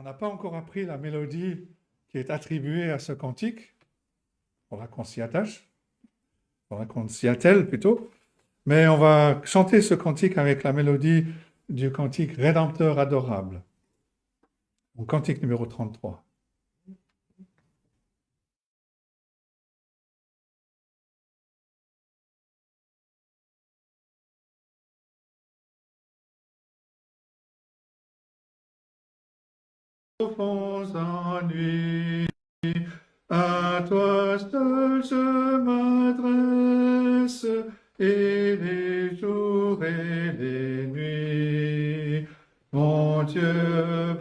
On n'a pas encore appris la mélodie qui est attribuée à ce cantique. Faudra qu'on s'y attache. Faudra qu'on s'y attelle plutôt. Mais on va chanter ce cantique avec la mélodie du cantique Rédempteur adorable. Mon cantique numéro 33. Profonds ennuis, à toi seul je m'adresse, et les jours et les nuits. Mon Dieu,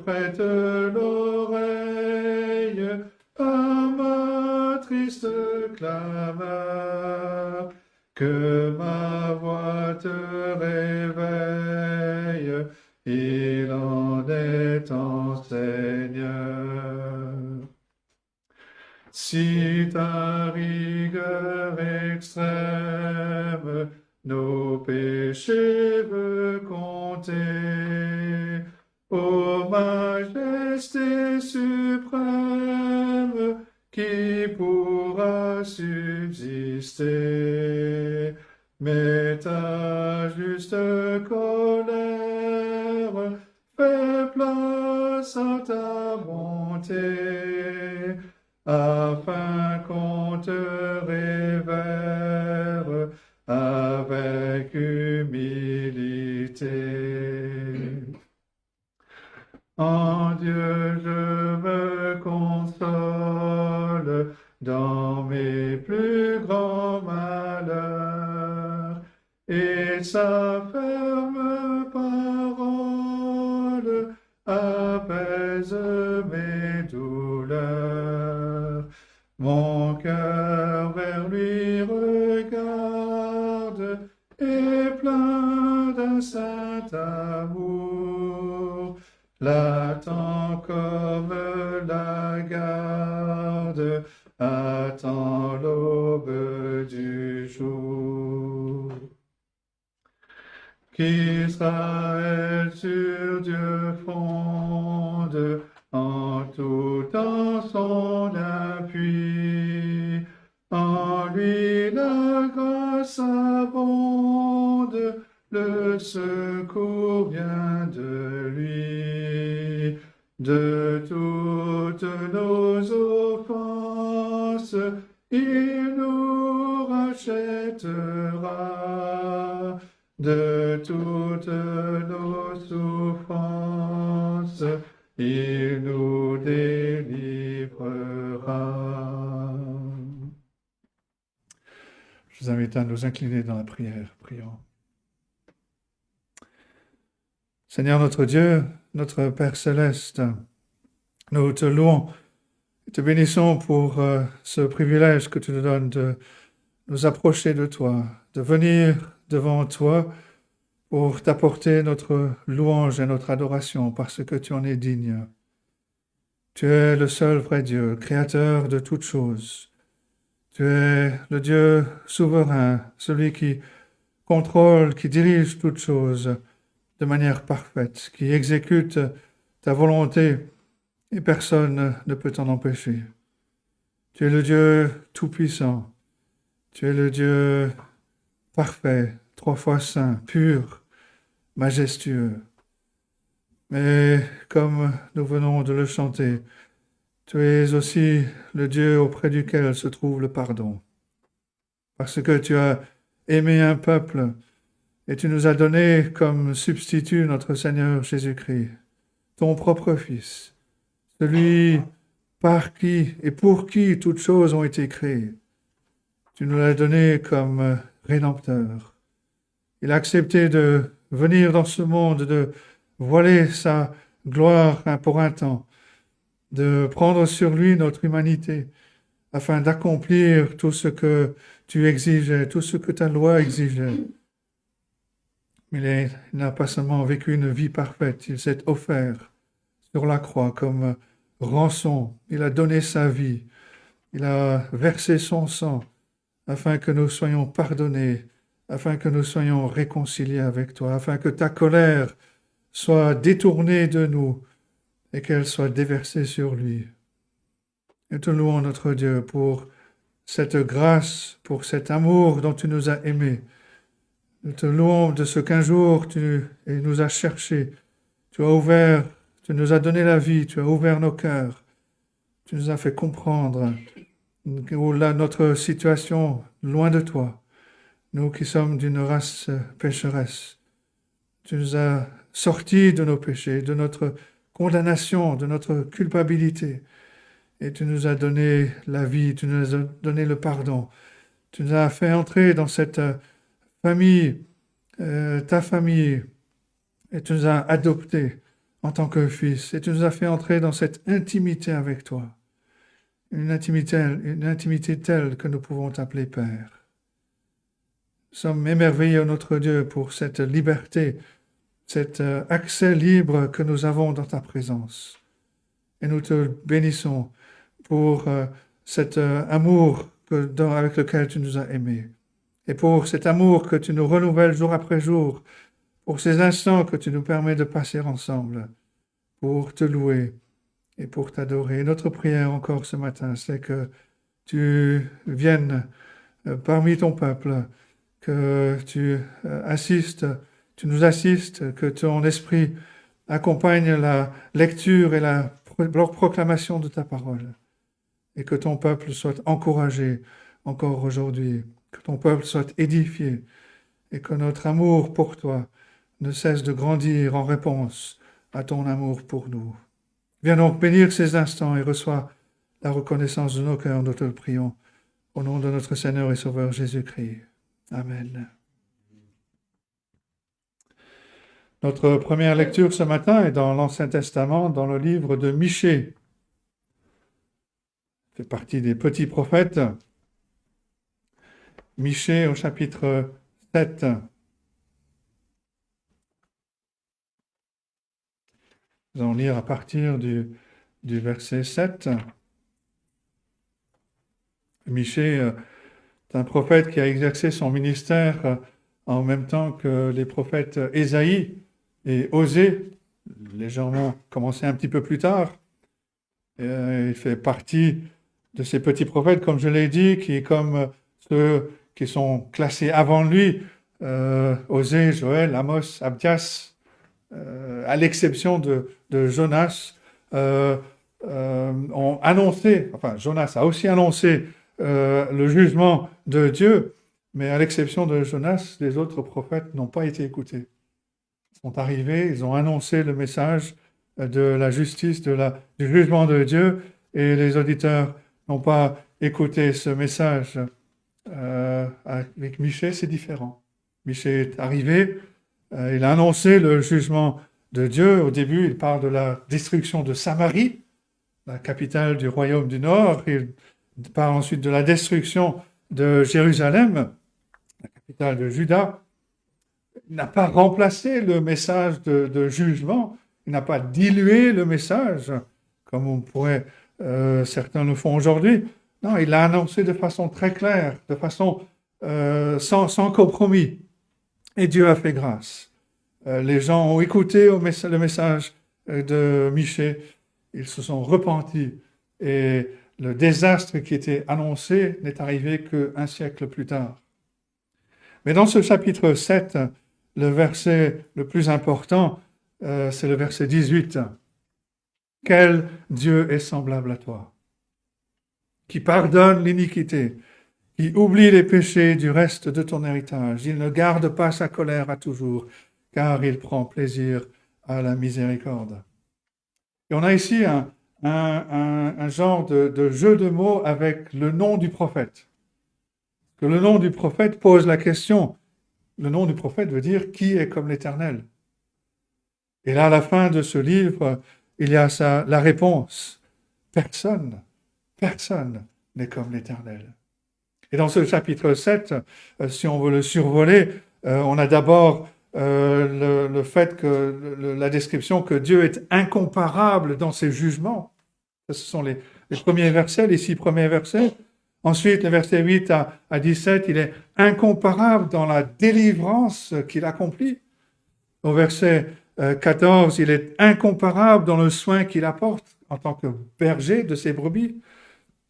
prête l'oreille à ma triste clameur, que ma voix te réveille, il en est en Seigneur. Si ta rigueur extrême nos péchés veut compter, ô majesté suprême, qui pourra subsister? Mais ta juste colère fait place à ta bonté, afin qu'on te révère avec humilité. En Dieu je me console dans mes plus grands malheurs, et sa ferme parole apaise mes douleurs. Mon cœur vers lui regarde, et plein d'un saint amour, l'attend comme la garde attend l'aube du jour. Qu'Israël sur Dieu fonde, en tout temps son appui, en lui la grâce abonde, le secours vient de lui. De toutes nos offenses, il nous rachètera. De toutes nos souffrances, il nous délivrera. Je vous invite à nous incliner dans la prière. Prions. Seigneur notre Dieu, notre Père céleste, nous te louons et te bénissons pour ce privilège que tu nous donnes de nous approcher de toi, de venir devant toi pour t'apporter notre louange et notre adoration parce que tu en es digne. Tu es le seul vrai Dieu, créateur de toutes choses. Tu es le Dieu souverain, celui qui contrôle, qui dirige toutes choses de manière parfaite, qui exécute ta volonté et personne ne peut t'en empêcher. Tu es le Dieu tout-puissant. Tu es le Dieu parfait, 3 fois saint, pur, majestueux. Mais comme nous venons de le chanter, tu es aussi le Dieu auprès duquel se trouve le pardon. Parce que tu as aimé un peuple et tu nous as donné comme substitut notre Seigneur Jésus-Christ, ton propre Fils, celui par qui et pour qui toutes choses ont été créées. Tu nous l'as donné comme Rédempteur. Il a accepté de venir dans ce monde, de voiler sa gloire pour un temps, de prendre sur lui notre humanité, afin d'accomplir tout ce que tu exigeais, tout ce que ta loi exigeait. Mais il n'a pas seulement vécu une vie parfaite, il s'est offert sur la croix comme rançon. Il a donné sa vie, il a versé son sang, afin que nous soyons pardonnés, afin que nous soyons réconciliés avec toi, afin que ta colère soit détournée de nous, et qu'elle soit déversée sur lui. Nous te louons, notre Dieu, pour cette grâce, pour cet amour dont tu nous as aimés. Nous te louons de ce qu'un jour tu nous as cherchés, tu as ouvert, tu nous as donné la vie, tu as ouvert nos cœurs, tu nous as fait comprendre là, notre situation loin de toi, nous qui sommes d'une race pécheresse. Tu nous as sortis de nos péchés, de notre condamnation, de notre culpabilité, et tu nous as donné la vie, tu nous as donné le pardon. Tu nous as fait entrer dans cette famille, ta famille, et tu nous as adoptés en tant que fils, et tu nous as fait entrer dans cette intimité avec toi, une intimité telle que nous pouvons t'appeler Père. Nous sommes émerveillés, notre Dieu, pour cette liberté, cet accès libre que nous avons dans ta présence. Et nous te bénissons pour cet amour avec lequel tu nous as aimés. Et pour cet amour que tu nous renouvelles jour après jour, pour ces instants que tu nous permets de passer ensemble, pour te louer et pour t'adorer. Et notre prière encore ce matin, c'est que tu viennes parmi ton peuple, que tu nous assistes, que ton esprit accompagne la lecture et la proclamation de ta parole, et que ton peuple soit encouragé encore aujourd'hui, que ton peuple soit édifié, et que notre amour pour toi ne cesse de grandir en réponse à ton amour pour nous. Viens donc bénir ces instants et reçois la reconnaissance de nos cœurs, nous te le prions, au nom de notre Seigneur et Sauveur Jésus-Christ. Amen. Notre première lecture ce matin est dans l'Ancien Testament, dans le livre de Michée. Il fait partie des petits prophètes. Michée au chapitre 7. Nous allons lire à partir du verset 7. Michée est un prophète qui a exercé son ministère en même temps que les prophètes Ésaïe et Osée. Légèrement commencé un petit peu plus tard. Il fait partie de ces petits prophètes, comme je l'ai dit, qui, comme ceux qui sont classés avant lui, Osée, Joël, Amos, Abdias, à l'exception de Jonas, ont annoncé, enfin Jonas a aussi annoncé le jugement de Dieu, mais à l'exception de Jonas, les autres prophètes n'ont pas été écoutés. Ils sont arrivés, ils ont annoncé le message de la justice, du jugement de Dieu, et les auditeurs n'ont pas écouté ce message. Avec Michée, c'est différent. Michée est arrivé, il a annoncé le jugement de Dieu. Au début, il parle de la destruction de Samarie, la capitale du royaume du Nord. Il parle ensuite de la destruction de Jérusalem, la capitale de Juda. Il n'a pas remplacé le message de jugement, il n'a pas dilué le message, comme on pourrait, certains le font aujourd'hui. Non, il l'a annoncé de façon très claire, de façon sans compromis. Et Dieu a fait grâce. Les gens ont écouté le message de Michée, ils se sont repentis, et le désastre qui était annoncé n'est arrivé qu'un siècle plus tard. Mais dans ce chapitre 7, le verset le plus important, c'est le verset 18. « Quel Dieu est semblable à toi, qui pardonne l'iniquité, qui oublie les péchés du reste de ton héritage. Il ne garde pas sa colère à toujours, car il prend plaisir à la miséricorde. » Et on a ici un genre de jeu de mots avec le nom du prophète. Que le nom du prophète pose la question. Le nom du prophète veut dire « qui est comme l'Éternel ?» Et là, à la fin de ce livre, il y a la réponse. Personne n'est comme l'Éternel. Et dans ce chapitre 7, si on veut le survoler, on a d'abord le fait que la description que Dieu est incomparable dans ses jugements. Ce sont les premiers versets, les 6 premiers versets. Ensuite, les versets 8 à 17, il est incomparable dans la délivrance qu'il accomplit. Au verset 14, il est incomparable dans le soin qu'il apporte en tant que berger de ses brebis.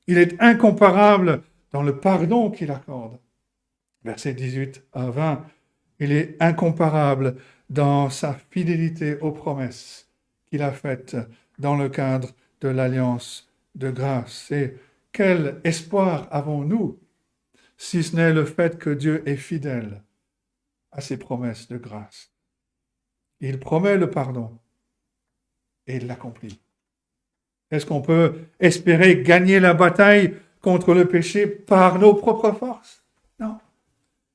Il est incomparable dans le pardon qu'il accorde. Versets 18 à 20, il est incomparable dans sa fidélité aux promesses qu'il a faites dans le cadre de l'alliance de grâce. Et quel espoir avons-nous, si ce n'est le fait que Dieu est fidèle à ses promesses de grâce. Il promet le pardon et il l'accomplit. Est-ce qu'on peut espérer gagner la bataille contre le péché par nos propres forces? Non.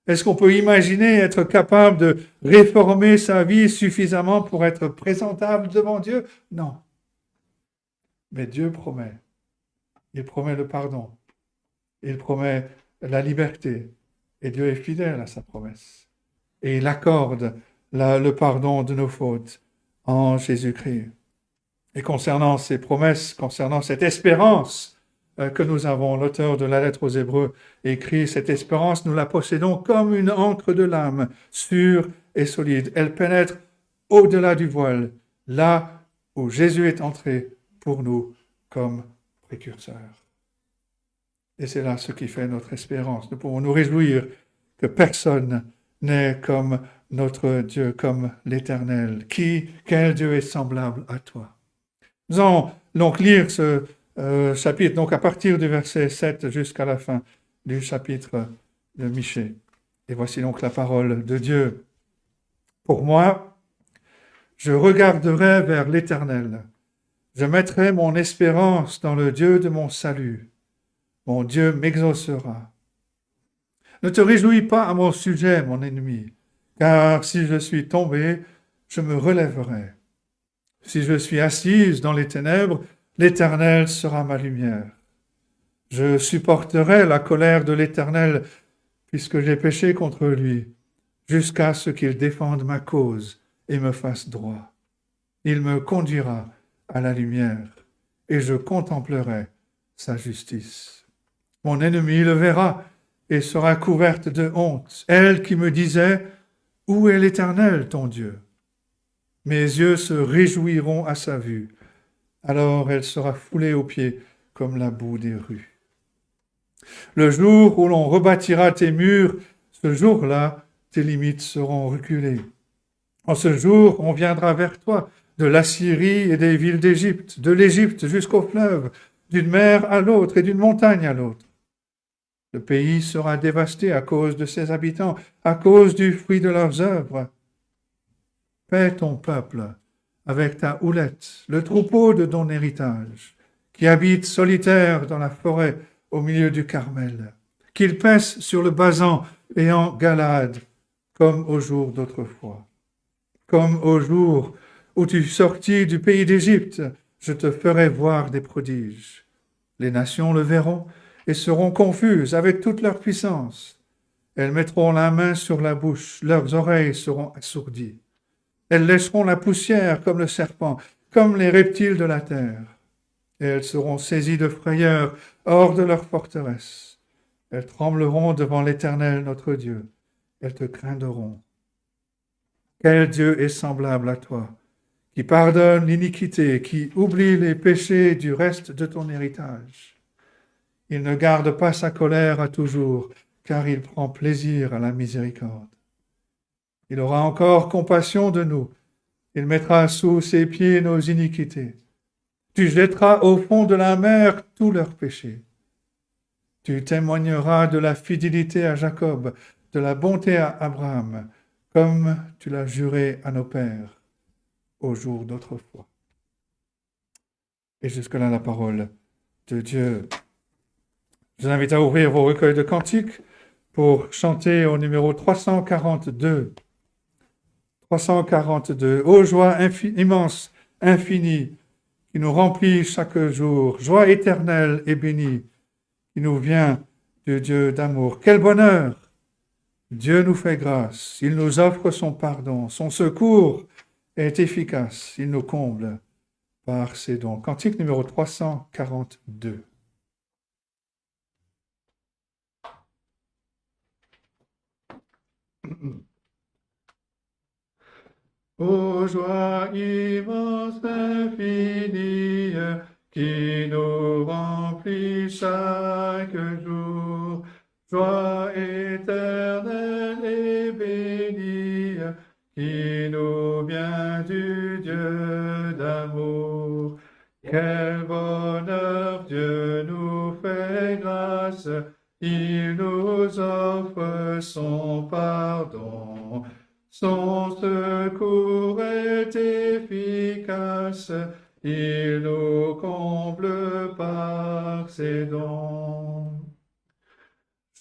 Est-ce qu'on peut imaginer être capable de réformer sa vie suffisamment pour être présentable devant Dieu? Non. Mais Dieu promet. Il promet le pardon. Il promet la liberté. Et Dieu est fidèle à sa promesse. Et il accorde le pardon de nos fautes en Jésus-Christ. Et concernant ces promesses, concernant cette espérance que nous avons, l'auteur de la lettre aux Hébreux écrit, cette espérance, nous la possédons comme une encre de l'âme, sûre et solide. Elle pénètre au-delà du voile, là où Jésus est entré pour nous comme précurseur. Et c'est là ce qui fait notre espérance. Nous pouvons nous réjouir que personne n'est comme notre Dieu, comme l'Éternel. Quel Dieu est semblable à toi? Nous allons donc lire ce chapitre, donc à partir du verset 7 jusqu'à la fin du chapitre de Michée. Et voici donc la parole de Dieu. Pour moi, je regarderai vers l'Éternel. Je mettrai mon espérance dans le Dieu de mon salut. Mon Dieu m'exaucera. Ne te réjouis pas à mon sujet, mon ennemi, car si je suis tombé, je me relèverai. Si je suis assise dans les ténèbres, l'Éternel sera ma lumière. Je supporterai la colère de l'Éternel, puisque j'ai péché contre lui, jusqu'à ce qu'il défende ma cause et me fasse droit. Il me conduira à la lumière, et je contemplerai sa justice. Mon ennemi le verra et sera couverte de honte. Elle qui me disait, « Où est l'Éternel, ton Dieu ?» Mes yeux se réjouiront à sa vue. Alors elle sera foulée aux pieds comme la boue des rues. Le jour où l'on rebâtira tes murs, ce jour-là, tes limites seront reculées. En ce jour, on viendra vers toi de l'Assyrie et des villes d'Égypte, de l'Égypte jusqu'au fleuve, d'une mer à l'autre et d'une montagne à l'autre. Le pays sera dévasté à cause de ses habitants, à cause du fruit de leurs œuvres. Paie ton peuple avec ta houlette, le troupeau de ton héritage, qui habite solitaire dans la forêt au milieu du Carmel, qu'il paisse sur le Basan et en Galade, comme au jour d'autrefois. Comme au jour où tu sortis du pays d'Égypte, je te ferai voir des prodiges. Les nations le verront et seront confuses avec toute leur puissance. Elles mettront la main sur la bouche, leurs oreilles seront assourdies. Elles lécheront la poussière comme le serpent, comme les reptiles de la terre. Et elles seront saisies de frayeur hors de leur forteresse. Elles trembleront devant l'Éternel notre Dieu. Elles te craindront. Quel Dieu est semblable à toi, qui pardonne l'iniquité, qui oublie les péchés du reste de ton héritage. Il ne garde pas sa colère à toujours, car il prend plaisir à la miséricorde. Il aura encore compassion de nous. Il mettra sous ses pieds nos iniquités. Tu jetteras au fond de la mer tous leurs péchés. Tu témoigneras de la fidélité à Jacob, de la bonté à Abraham, comme tu l'as juré à nos pères au jour d'autrefois. Et jusque-là, la parole de Dieu. Je vous invite à ouvrir vos recueils de cantiques pour chanter au numéro 342. 342. Ô joie immense, infinie, qui nous remplit chaque jour, joie éternelle et bénie, qui nous vient du Dieu d'amour. Quel bonheur! Dieu nous fait grâce, il nous offre son pardon, son secours est efficace, il nous comble par ses dons. Cantique numéro 342. Ô joie immense, infinie, qui nous remplit chaque jour, joie éternelle et bénie, qui nous vient du Dieu d'amour. Quel bonheur, Dieu nous fait grâce, il nous offre son pardon. Son secours est efficace, il nous comble par ses dons.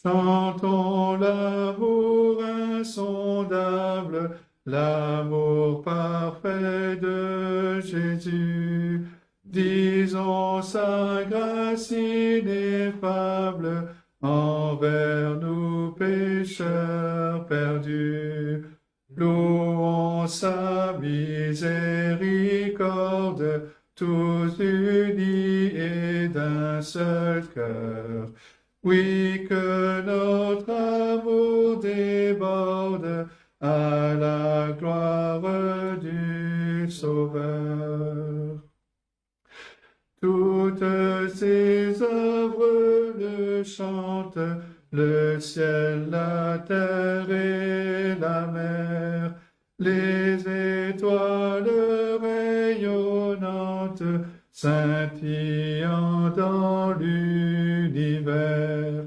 Chantons l'amour insondable, l'amour parfait de Jésus. Disons sa grâce ineffable envers nous pécheurs perdus. Louons sa miséricorde, tous unis et d'un seul cœur. Oui, que notre amour déborde à la gloire du Sauveur. Toutes ses œuvres le chantent, le ciel, la terre et la mer, les étoiles rayonnantes, scintillant dans l'univers,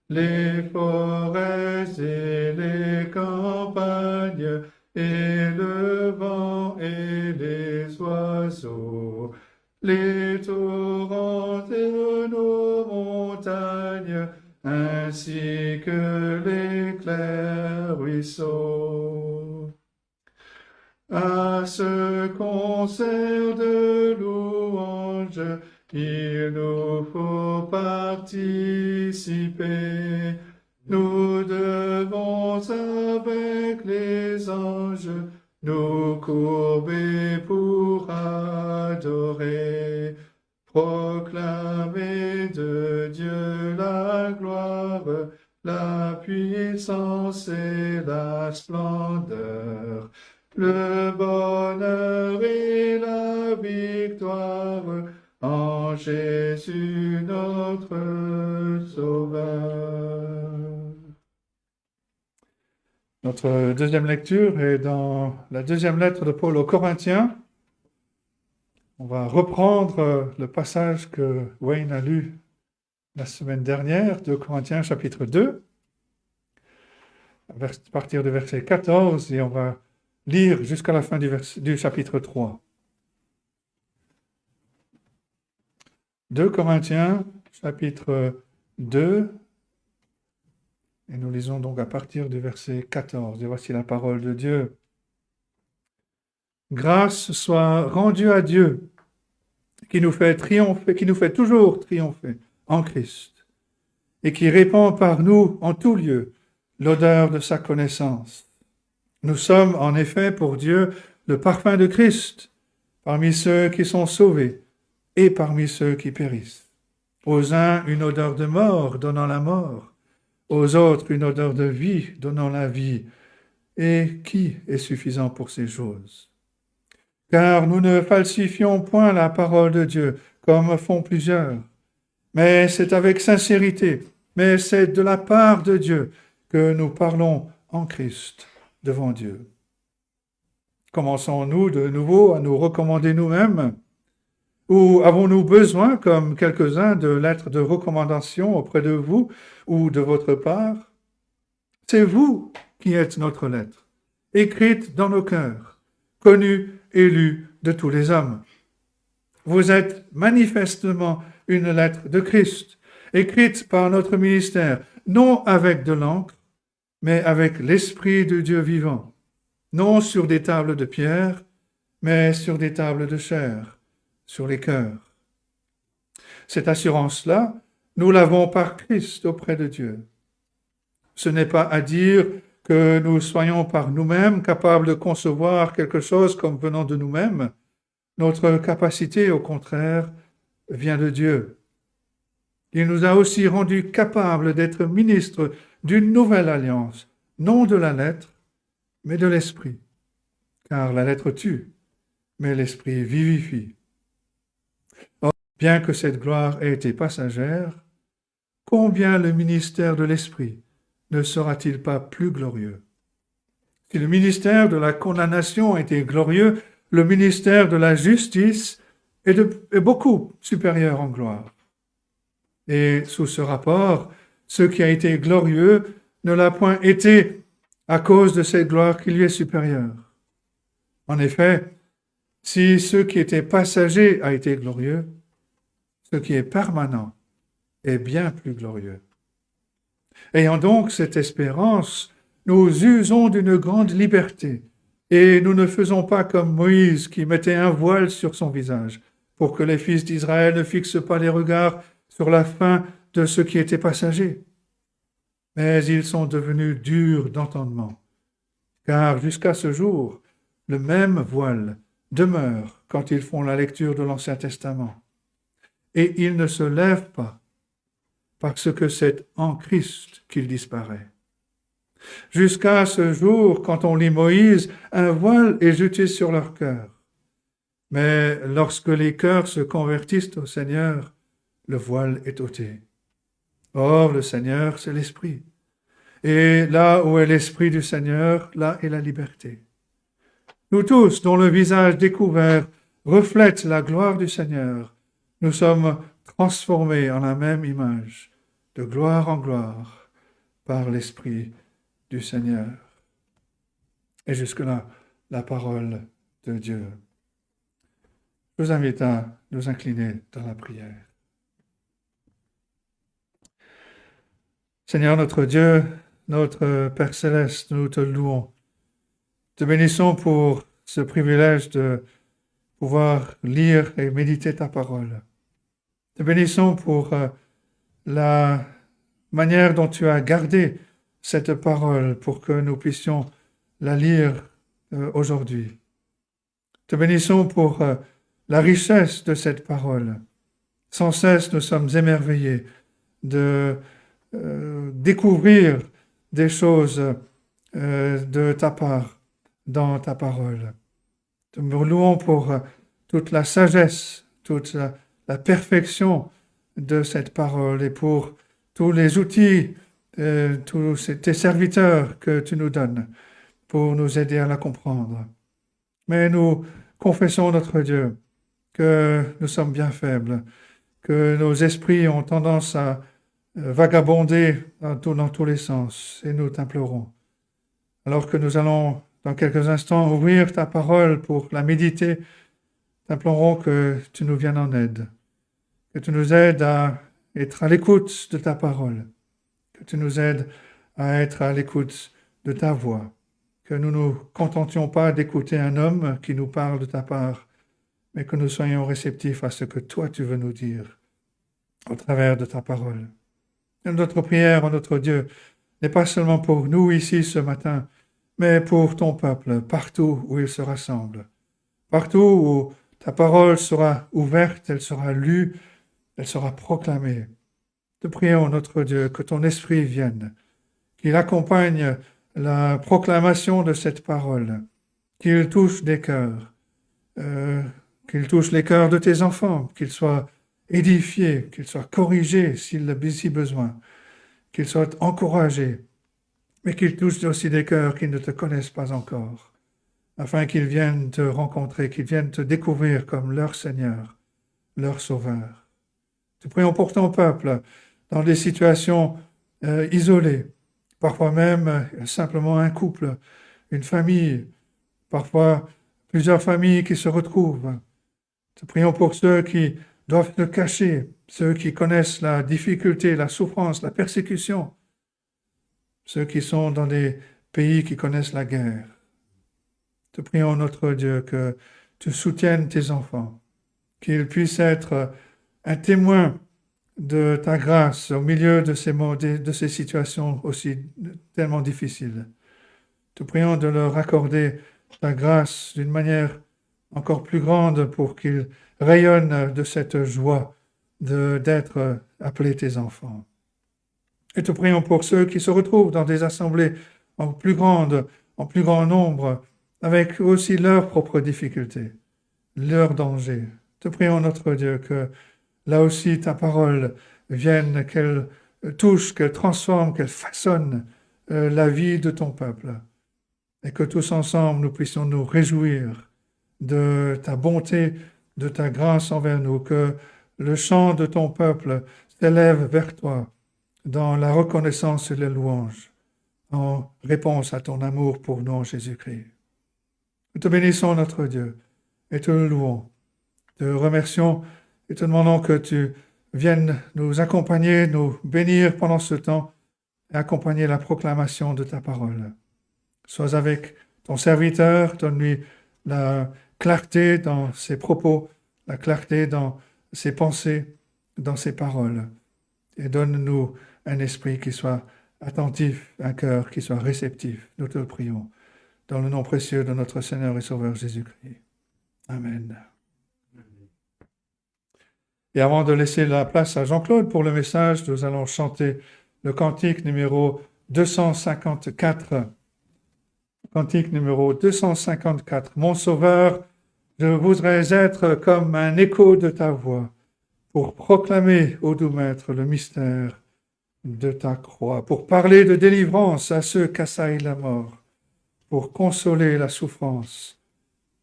les forêts et les campagnes, et le vent et les oiseaux, les torrents et nos montagnes, ainsi que les clairs ruisseaux. À ce concert de louanges, il nous faut participer. Nous devons avec les anges nous courber pour adorer, proclamer de Dieu la gloire, la puissance et la splendeur, le bonheur et la victoire en Jésus notre Sauveur. Notre deuxième lecture est dans la deuxième lettre de Paul aux Corinthiens. On va reprendre le passage que Wayne a lu la semaine dernière, de Corinthiens chapitre 2, à partir du verset 14, et on va lire jusqu'à la fin du chapitre 3. 2 Corinthiens, chapitre 2, et nous lisons donc à partir du verset 14. Et voici la parole de Dieu. Grâce soit rendue à Dieu, qui nous fait triompher, qui nous fait toujours triompher en Christ, et qui répand par nous en tout lieu l'odeur de sa connaissance. Nous sommes en effet pour Dieu le parfum de Christ parmi ceux qui sont sauvés et parmi ceux qui périssent. Aux uns une odeur de mort donnant la mort, aux autres une odeur de vie donnant la vie. Et qui est suffisant pour ces choses? Car nous ne falsifions point la parole de Dieu, comme font plusieurs, mais c'est avec sincérité, mais c'est de la part de Dieu que nous parlons en Christ devant Dieu. Commençons-nous de nouveau à nous recommander nous-mêmes? Ou avons-nous besoin, comme quelques-uns, de lettres de recommandation auprès de vous ou de votre part? C'est vous qui êtes notre lettre, écrite dans nos cœurs, connue et lue de tous les hommes. Vous êtes manifestement une lettre de Christ, écrite par notre ministère, non avec de l'encre, mais avec l'Esprit de Dieu vivant, non sur des tables de pierre, mais sur des tables de chair, sur les cœurs. Cette assurance-là, nous l'avons par Christ auprès de Dieu. Ce n'est pas à dire que nous soyons par nous-mêmes capables de concevoir quelque chose comme venant de nous-mêmes. Notre capacité, au contraire, vient de Dieu. Il nous a aussi rendus capables d'être ministres d'une nouvelle alliance, non de la lettre, mais de l'esprit. car la lettre tue, mais l'Esprit vivifie. Or, bien que cette gloire ait été passagère, combien le ministère de l'Esprit ne sera-t-il pas plus glorieux? Si le ministère de la condamnation était glorieux, le ministère de la justice est beaucoup supérieur en gloire. Et sous ce rapport, ce qui a été glorieux ne l'a point été à cause de cette gloire qui lui est supérieure. En effet, si ce qui était passager a été glorieux, ce qui est permanent est bien plus glorieux. Ayant donc cette espérance, nous usons d'une grande liberté et nous ne faisons pas comme Moïse qui mettait un voile sur son visage pour que les fils d'Israël ne fixent pas les regards sur la fin de ce qui était passager. Mais ils sont devenus durs d'entendement, car jusqu'à ce jour, le même voile demeure quand ils font la lecture de l'Ancien Testament. Et il ne se lève pas, parce que c'est en Christ qu'il disparaît. Jusqu'à ce jour, quand on lit Moïse, un voile est jeté sur leur cœur. Mais lorsque les cœurs se convertissent au Seigneur, le voile est ôté. Or, le Seigneur, c'est l'Esprit. Et là où est l'Esprit du Seigneur, là est la liberté. Nous tous, dont le visage découvert reflète la gloire du Seigneur, nous sommes transformés en la même image, de gloire en gloire, par l'Esprit du Seigneur. Et jusque-là, la parole de Dieu. Je vous invite à nous incliner dans la prière. Seigneur notre Dieu, notre Père Céleste, nous te louons. Te bénissons pour ce privilège de pouvoir lire et méditer ta parole. Te bénissons pour la manière dont tu as gardé cette parole pour que nous puissions la lire aujourd'hui. Te bénissons pour la richesse de cette parole. Sans cesse, nous sommes émerveillés de découvrir des choses de ta part dans ta parole. Nous louons pour toute la sagesse, toute la perfection de cette parole et pour tous les outils, tous tes serviteurs que tu nous donnes pour nous aider à la comprendre. Mais nous confessons, notre Dieu, que nous sommes bien faibles, que nos esprits ont tendance à vagabonder dans tous les sens, et nous t'implorons. Alors que nous allons, dans quelques instants, ouvrir ta parole pour la méditer, t'implorons que tu nous viennes en aide, que tu nous aides à être à l'écoute de ta parole, que tu nous aides à être à l'écoute de ta voix, que nous ne nous contentions pas d'écouter un homme qui nous parle de ta part, mais que nous soyons réceptifs à ce que toi tu veux nous dire au travers de ta parole. Et notre prière, notre Dieu, n'est pas seulement pour nous ici ce matin, mais pour ton peuple, partout où il se rassemble, partout où ta parole sera ouverte, elle sera lue, elle sera proclamée. Te prions, notre Dieu, que ton esprit vienne, qu'il accompagne la proclamation de cette parole, qu'il touche des cœurs, qu'il touche les cœurs de tes enfants, qu'ils soient édifiés, qu'ils soient corrigés si besoin, qu'ils soient encouragés, mais qu'ils touchent aussi des cœurs qui ne te connaissent pas encore, afin qu'ils viennent te rencontrer, qu'ils viennent te découvrir comme leur Seigneur, leur Sauveur. Te prions pour ton peuple dans des situations isolées, parfois même simplement un couple, une famille, parfois plusieurs familles qui se retrouvent. Te prions pour ceux qui doivent se cacher, ceux qui connaissent la difficulté, la souffrance, la persécution, ceux qui sont dans des pays qui connaissent la guerre. Te prions, notre Dieu, que tu soutiennes tes enfants, qu'ils puissent être un témoin de ta grâce au milieu de ces situations aussi tellement difficiles. Te prions de leur accorder ta grâce d'une manière encore plus grande pour qu'ils rayonnent de cette joie d'être appelés tes enfants. Et te prions pour ceux qui se retrouvent dans des assemblées en plus grand nombre, avec aussi leurs propres difficultés, leurs dangers. Te prions, notre Dieu, que là aussi ta parole vienne, qu'elle touche, qu'elle transforme, qu'elle façonne la vie de ton peuple. Et que tous ensemble, nous puissions nous réjouir de ta bonté, de ta grâce envers nous, que le chant de ton peuple s'élève vers toi dans la reconnaissance et les louanges, en réponse à ton amour pour nous en Jésus-Christ. Nous te bénissons, notre Dieu, et te le louons. Te remercions et te demandons que tu viennes nous accompagner, nous bénir pendant ce temps et accompagner la proclamation de ta parole. Sois avec ton serviteur, donne-lui la clarté dans ses propos, la clarté dans ses pensées, dans ses paroles. Et donne-nous un esprit qui soit attentif, un cœur qui soit réceptif. Nous te le prions. Dans le nom précieux de notre Seigneur et Sauveur Jésus-Christ. Amen. Et avant de laisser la place à Jean-Claude pour le message, nous allons chanter le cantique numéro 254. Cantique numéro 254. Mon Sauveur, je voudrais être comme un écho de ta voix pour proclamer, ô doux Maître, le mystère de ta croix, pour parler de délivrance à ceux qu'assaille la mort, pour consoler la souffrance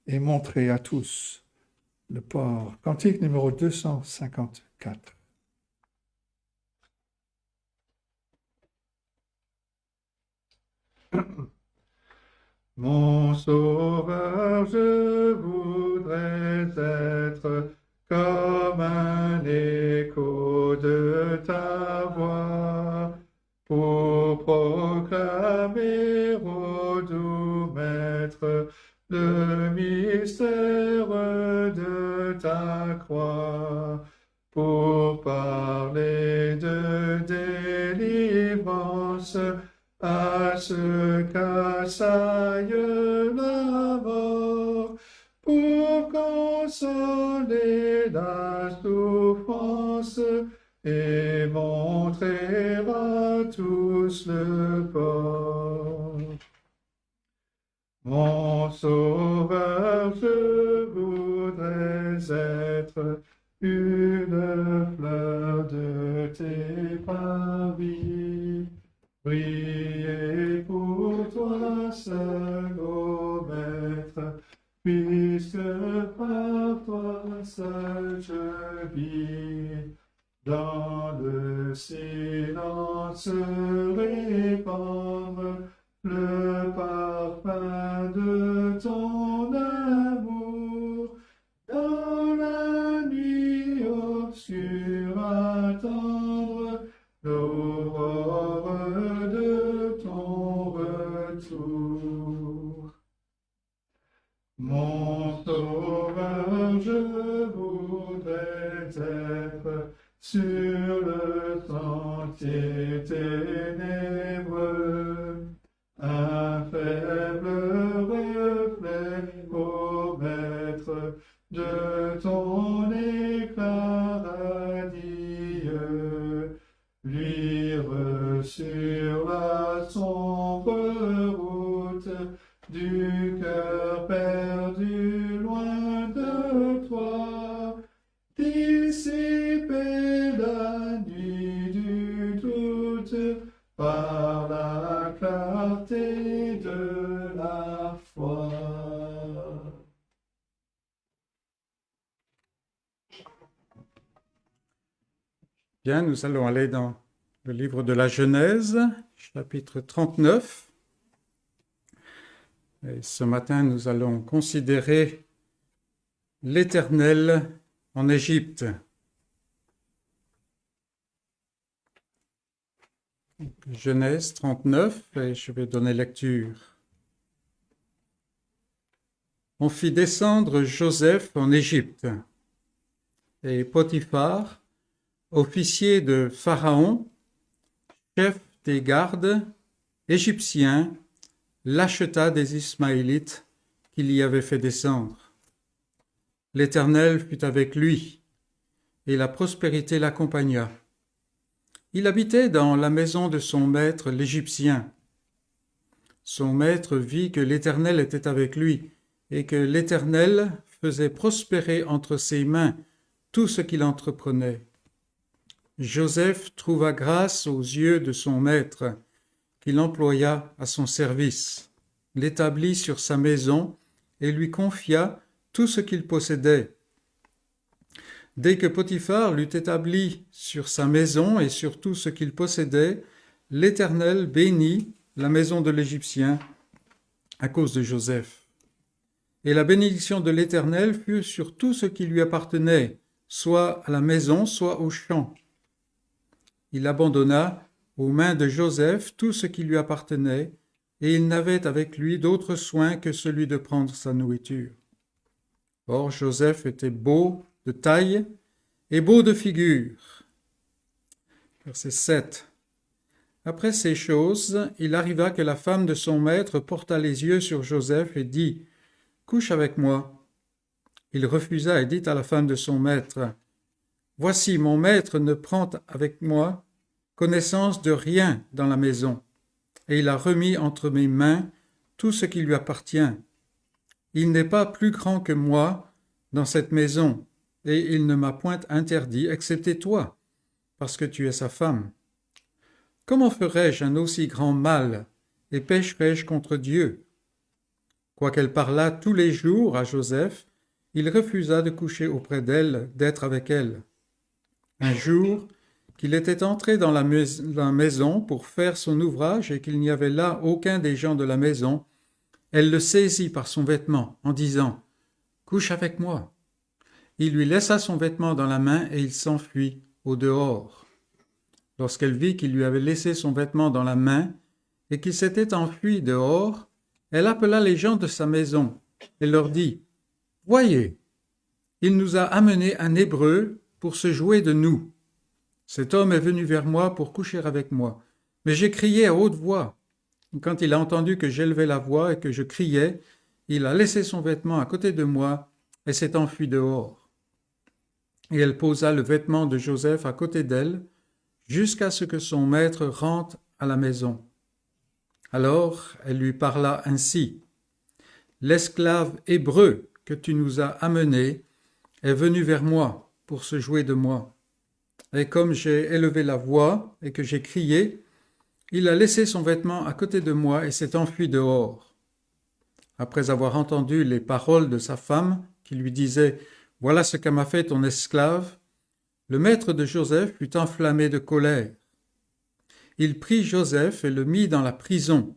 et montrer à tous le port. Cantique numéro 254. Mon Sauveur, je voudrais être comme un écho de ta voix, pour proclamer au doux Maître le mystère de ta croix, pour parler de délivrance à ceux qu'assaille la mort, pour consoler la souffrance et montrer à tous le port. Mon Sauveur, je voudrais être une fleur de tes parvis, briller pour toi seul, ô Maître, puisque par toi seul je vis. Dans le silence répandre le parfum de ton amour, dans la nuit obscure attendre l'aurore de ton retour. Mon Sauveur, je voudrais être sur le sentier ténébreux, un faible reflet, ô Maître, de ton éclat radieux, luire sur la sombre route du cœur perdu loin de toi, dissiper la nuit du doute par la clarté de la foi. Bien, nous allons aller dans le livre de la Genèse, chapitre 39. Et ce matin, nous allons considérer l'Éternel en Égypte. Genèse 39, et je vais donner lecture. On fit descendre Joseph en Égypte, et Potiphar, officier de Pharaon, chef des gardes égyptiens, l'acheta des Ismaélites qu'il y avait fait descendre. L'Éternel fut avec lui, et la prospérité l'accompagna. Il habitait dans la maison de son maître l'Égyptien. son maître vit que l'Éternel était avec lui et que l'Éternel faisait prospérer entre ses mains tout ce qu'il entreprenait. Joseph trouva grâce aux yeux de son maître, qu'il employa à son service, l'établit sur sa maison et lui confia tout ce qu'il possédait. Dès que Potiphar l'eut établi sur sa maison et sur tout ce qu'il possédait, l'Éternel bénit la maison de l'Égyptien à cause de Joseph. Et la bénédiction de l'Éternel fut sur tout ce qui lui appartenait, soit à la maison, soit au champ. Il abandonna aux mains de Joseph tout ce qui lui appartenait, et il n'avait avec lui d'autre soin que celui de prendre sa nourriture. Or Joseph était beau de taille et beau de figure. Verset 7. Après ces choses, il arriva que la femme de son maître porta les yeux sur Joseph et dit « Couche avec moi ». Il refusa et dit à la femme de son maître « Voici, mon maître ne prend avec moi connaissance de rien dans la maison, et il a remis entre mes mains tout ce qui lui appartient. Il n'est pas plus grand que moi dans cette maison, et il ne m'a point interdit, excepté toi, parce que tu es sa femme. Comment ferais-je un aussi grand mal, et pécherais-je contre Dieu ?» Quoiqu'elle parlât tous les jours à Joseph, il refusa de coucher auprès d'elle, d'être avec elle. Un jour, qu'il était entré dans la maison pour faire son ouvrage et qu'il n'y avait là aucun des gens de la maison, elle le saisit par son vêtement en disant « Couche avec moi ». Il lui laissa son vêtement dans la main et il s'enfuit au dehors. Lorsqu'elle vit qu'il lui avait laissé son vêtement dans la main et qu'il s'était enfui dehors, elle appela les gens de sa maison et leur dit « Voyez, il nous a amené un Hébreu pour se jouer de nous. Cet homme est venu vers moi pour coucher avec moi, mais j'ai crié à haute voix. Quand il a entendu que j'élevais la voix et que je criais, il a laissé son vêtement à côté de moi et s'est enfui dehors. » Et elle posa le vêtement de Joseph à côté d'elle, jusqu'à ce que son maître rentre à la maison. Alors elle lui parla ainsi. « L'esclave hébreu que tu nous as amené est venu vers moi pour se jouer de moi. Et comme j'ai élevé la voix et que j'ai crié, il a laissé son vêtement à côté de moi et s'est enfui dehors. » Après avoir entendu les paroles de sa femme, qui lui disait « Voilà ce qu'a m'a fait ton esclave », le maître de Joseph fut enflammé de colère. Il prit Joseph et le mit dans la prison,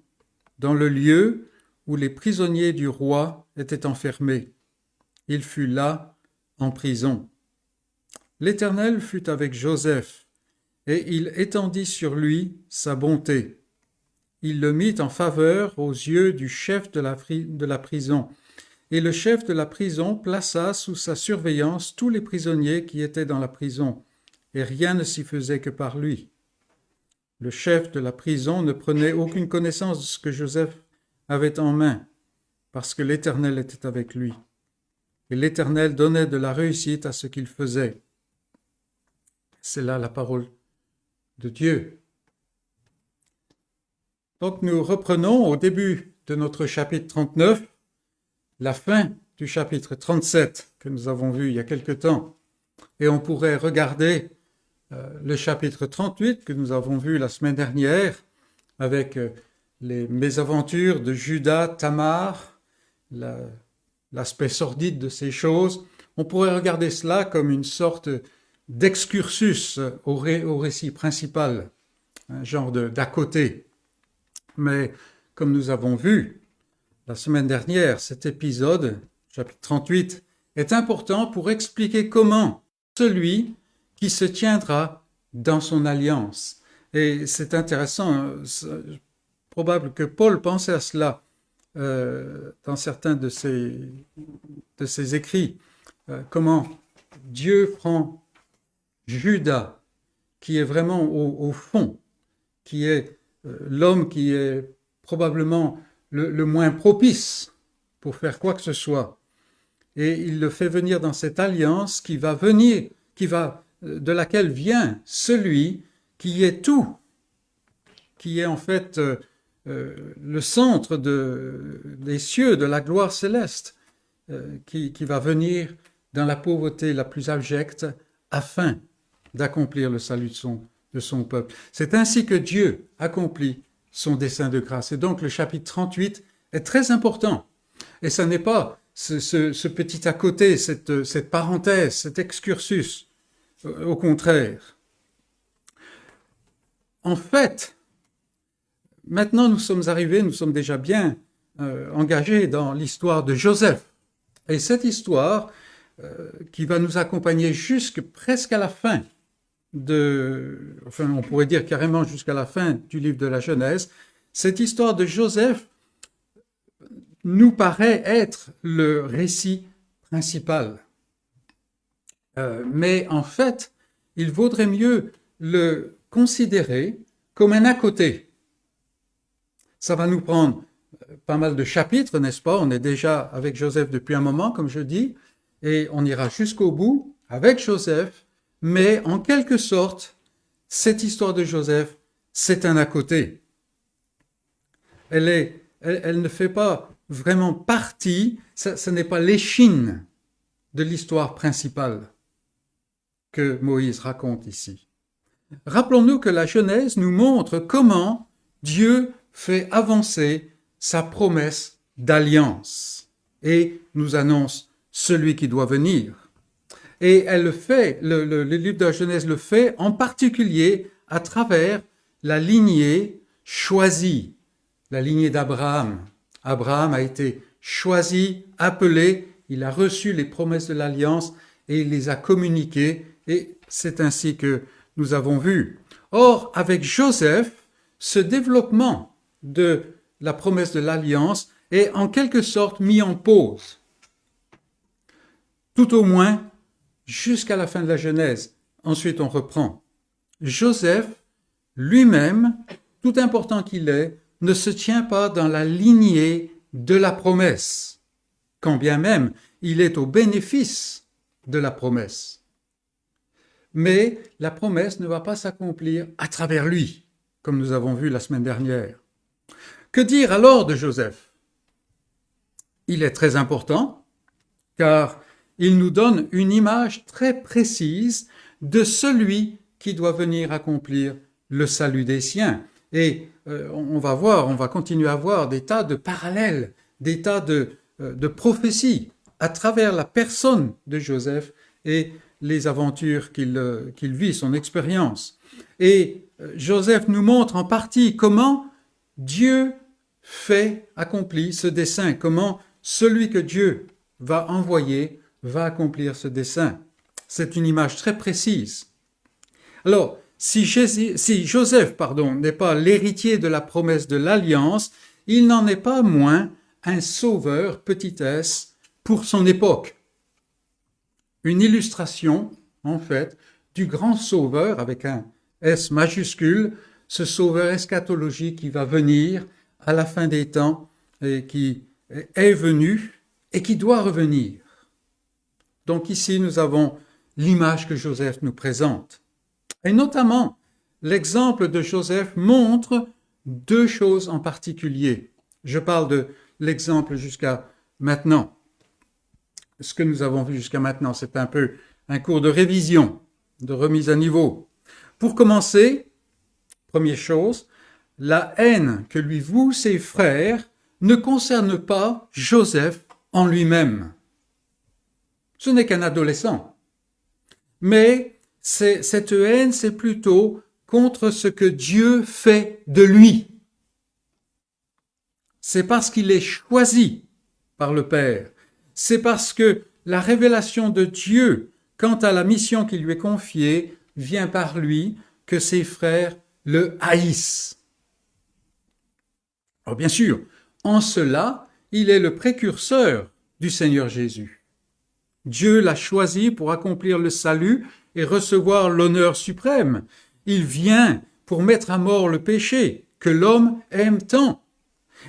dans le lieu où les prisonniers du roi étaient enfermés. Il fut là, en prison. L'Éternel fut avec Joseph, et il étendit sur lui sa bonté. Il le mit en faveur aux yeux du chef de la prison, et le chef de la prison plaça sous sa surveillance tous les prisonniers qui étaient dans la prison, et rien ne s'y faisait que par lui. Le chef de la prison ne prenait aucune connaissance de ce que Joseph avait en main, parce que l'Éternel était avec lui. Et l'Éternel donnait de la réussite à ce qu'il faisait. C'est là la parole de Dieu. Donc nous reprenons au début de notre chapitre 39, la fin du chapitre 37 que nous avons vu il y a quelque temps. Et on pourrait regarder le chapitre 38 que nous avons vu la semaine dernière avec les mésaventures de Judas, Tamar, l'aspect sordide de ces choses. On pourrait regarder cela comme une sorte d'excursus au récit principal, un genre d'à côté. Mais comme nous avons vu la semaine dernière, cet épisode, chapitre 38, est important pour expliquer comment celui qui se tiendra dans son alliance. Et c'est intéressant, probable que Paul pensait à cela dans certains de ses écrits, comment Dieu prend Judas, qui est vraiment au fond, qui est l'homme qui est probablement le moins propice pour faire quoi que ce soit. Et il le fait venir dans cette alliance de laquelle vient celui qui est tout, qui est en fait le centre des cieux, de la gloire céleste, qui va venir dans la pauvreté la plus abjecte afin d'accomplir le salut de son peuple. C'est ainsi que Dieu accomplit son dessein de grâce. Et donc le chapitre 38 est très important. Et ça n'est pas ce petit à côté, cette parenthèse, cet excursus. Au contraire. En fait, maintenant nous sommes déjà bien engagés dans l'histoire de Joseph. Et cette histoire, qui va nous accompagner presque à la fin on pourrait dire carrément jusqu'à la fin du livre de la Genèse, cette histoire de Joseph nous paraît être le récit principal. Mais en fait, il vaudrait mieux le considérer comme un à côté. Ça va nous prendre pas mal de chapitres, n'est-ce pas? On est déjà avec Joseph depuis un moment, comme je dis, et on ira jusqu'au bout avec Joseph, mais en quelque sorte, cette histoire de Joseph, c'est un à côté. Elle ne fait pas vraiment partie, ce n'est pas l'échine de l'histoire principale que Moïse raconte ici. Rappelons-nous que la Genèse nous montre comment Dieu fait avancer sa promesse d'alliance et nous annonce celui qui doit venir. Et elle le fait, le livre de la Genèse le fait en particulier à travers la lignée choisie, la lignée d'Abraham. Abraham a été choisi, appelé, il a reçu les promesses de l'alliance et il les a communiquées, et c'est ainsi que nous avons vu. Or, avec Joseph, ce développement de la promesse de l'alliance est en quelque sorte mis en pause. Tout au moins jusqu'à la fin de la Genèse. Ensuite, on reprend. Joseph, lui-même, tout important qu'il est, ne se tient pas dans la lignée de la promesse, quand bien même il est au bénéfice de la promesse. Mais la promesse ne va pas s'accomplir à travers lui, comme nous avons vu la semaine dernière. Que dire alors de Joseph? Il est très important, car il nous donne une image très précise de celui qui doit venir accomplir le salut des siens. Et on va continuer à voir des tas de parallèles, des tas de prophéties à travers la personne de Joseph et les aventures qu'il vit, son expérience. Et Joseph nous montre en partie comment Dieu accomplit ce dessein, comment celui que Dieu va envoyer va accomplir ce dessein. C'est une image très précise. Alors, si Joseph n'est pas l'héritier de la promesse de l'alliance, il n'en est pas moins un sauveur, petit s, pour son époque. Une illustration, en fait, du grand sauveur, avec un S majuscule, ce sauveur eschatologique qui va venir à la fin des temps et qui est venu et qui doit revenir. Donc ici, nous avons l'image que Joseph nous présente. Et notamment, l'exemple de Joseph montre deux choses en particulier. Je parle de l'exemple jusqu'à maintenant. Ce que nous avons vu jusqu'à maintenant, c'est un peu un cours de révision, de remise à niveau. Pour commencer, première chose, la haine que lui vouent ses frères ne concerne pas Joseph en lui-même. Ce n'est qu'un adolescent. Mais cette haine, c'est plutôt contre ce que Dieu fait de lui. C'est parce qu'il est choisi par le Père. C'est parce que la révélation de Dieu quant à la mission qui lui est confiée vient par lui que ses frères le haïssent. Alors bien sûr, en cela, il est le précurseur du Seigneur Jésus. Dieu l'a choisi pour accomplir le salut et recevoir l'honneur suprême. Il vient pour mettre à mort le péché que l'homme aime tant.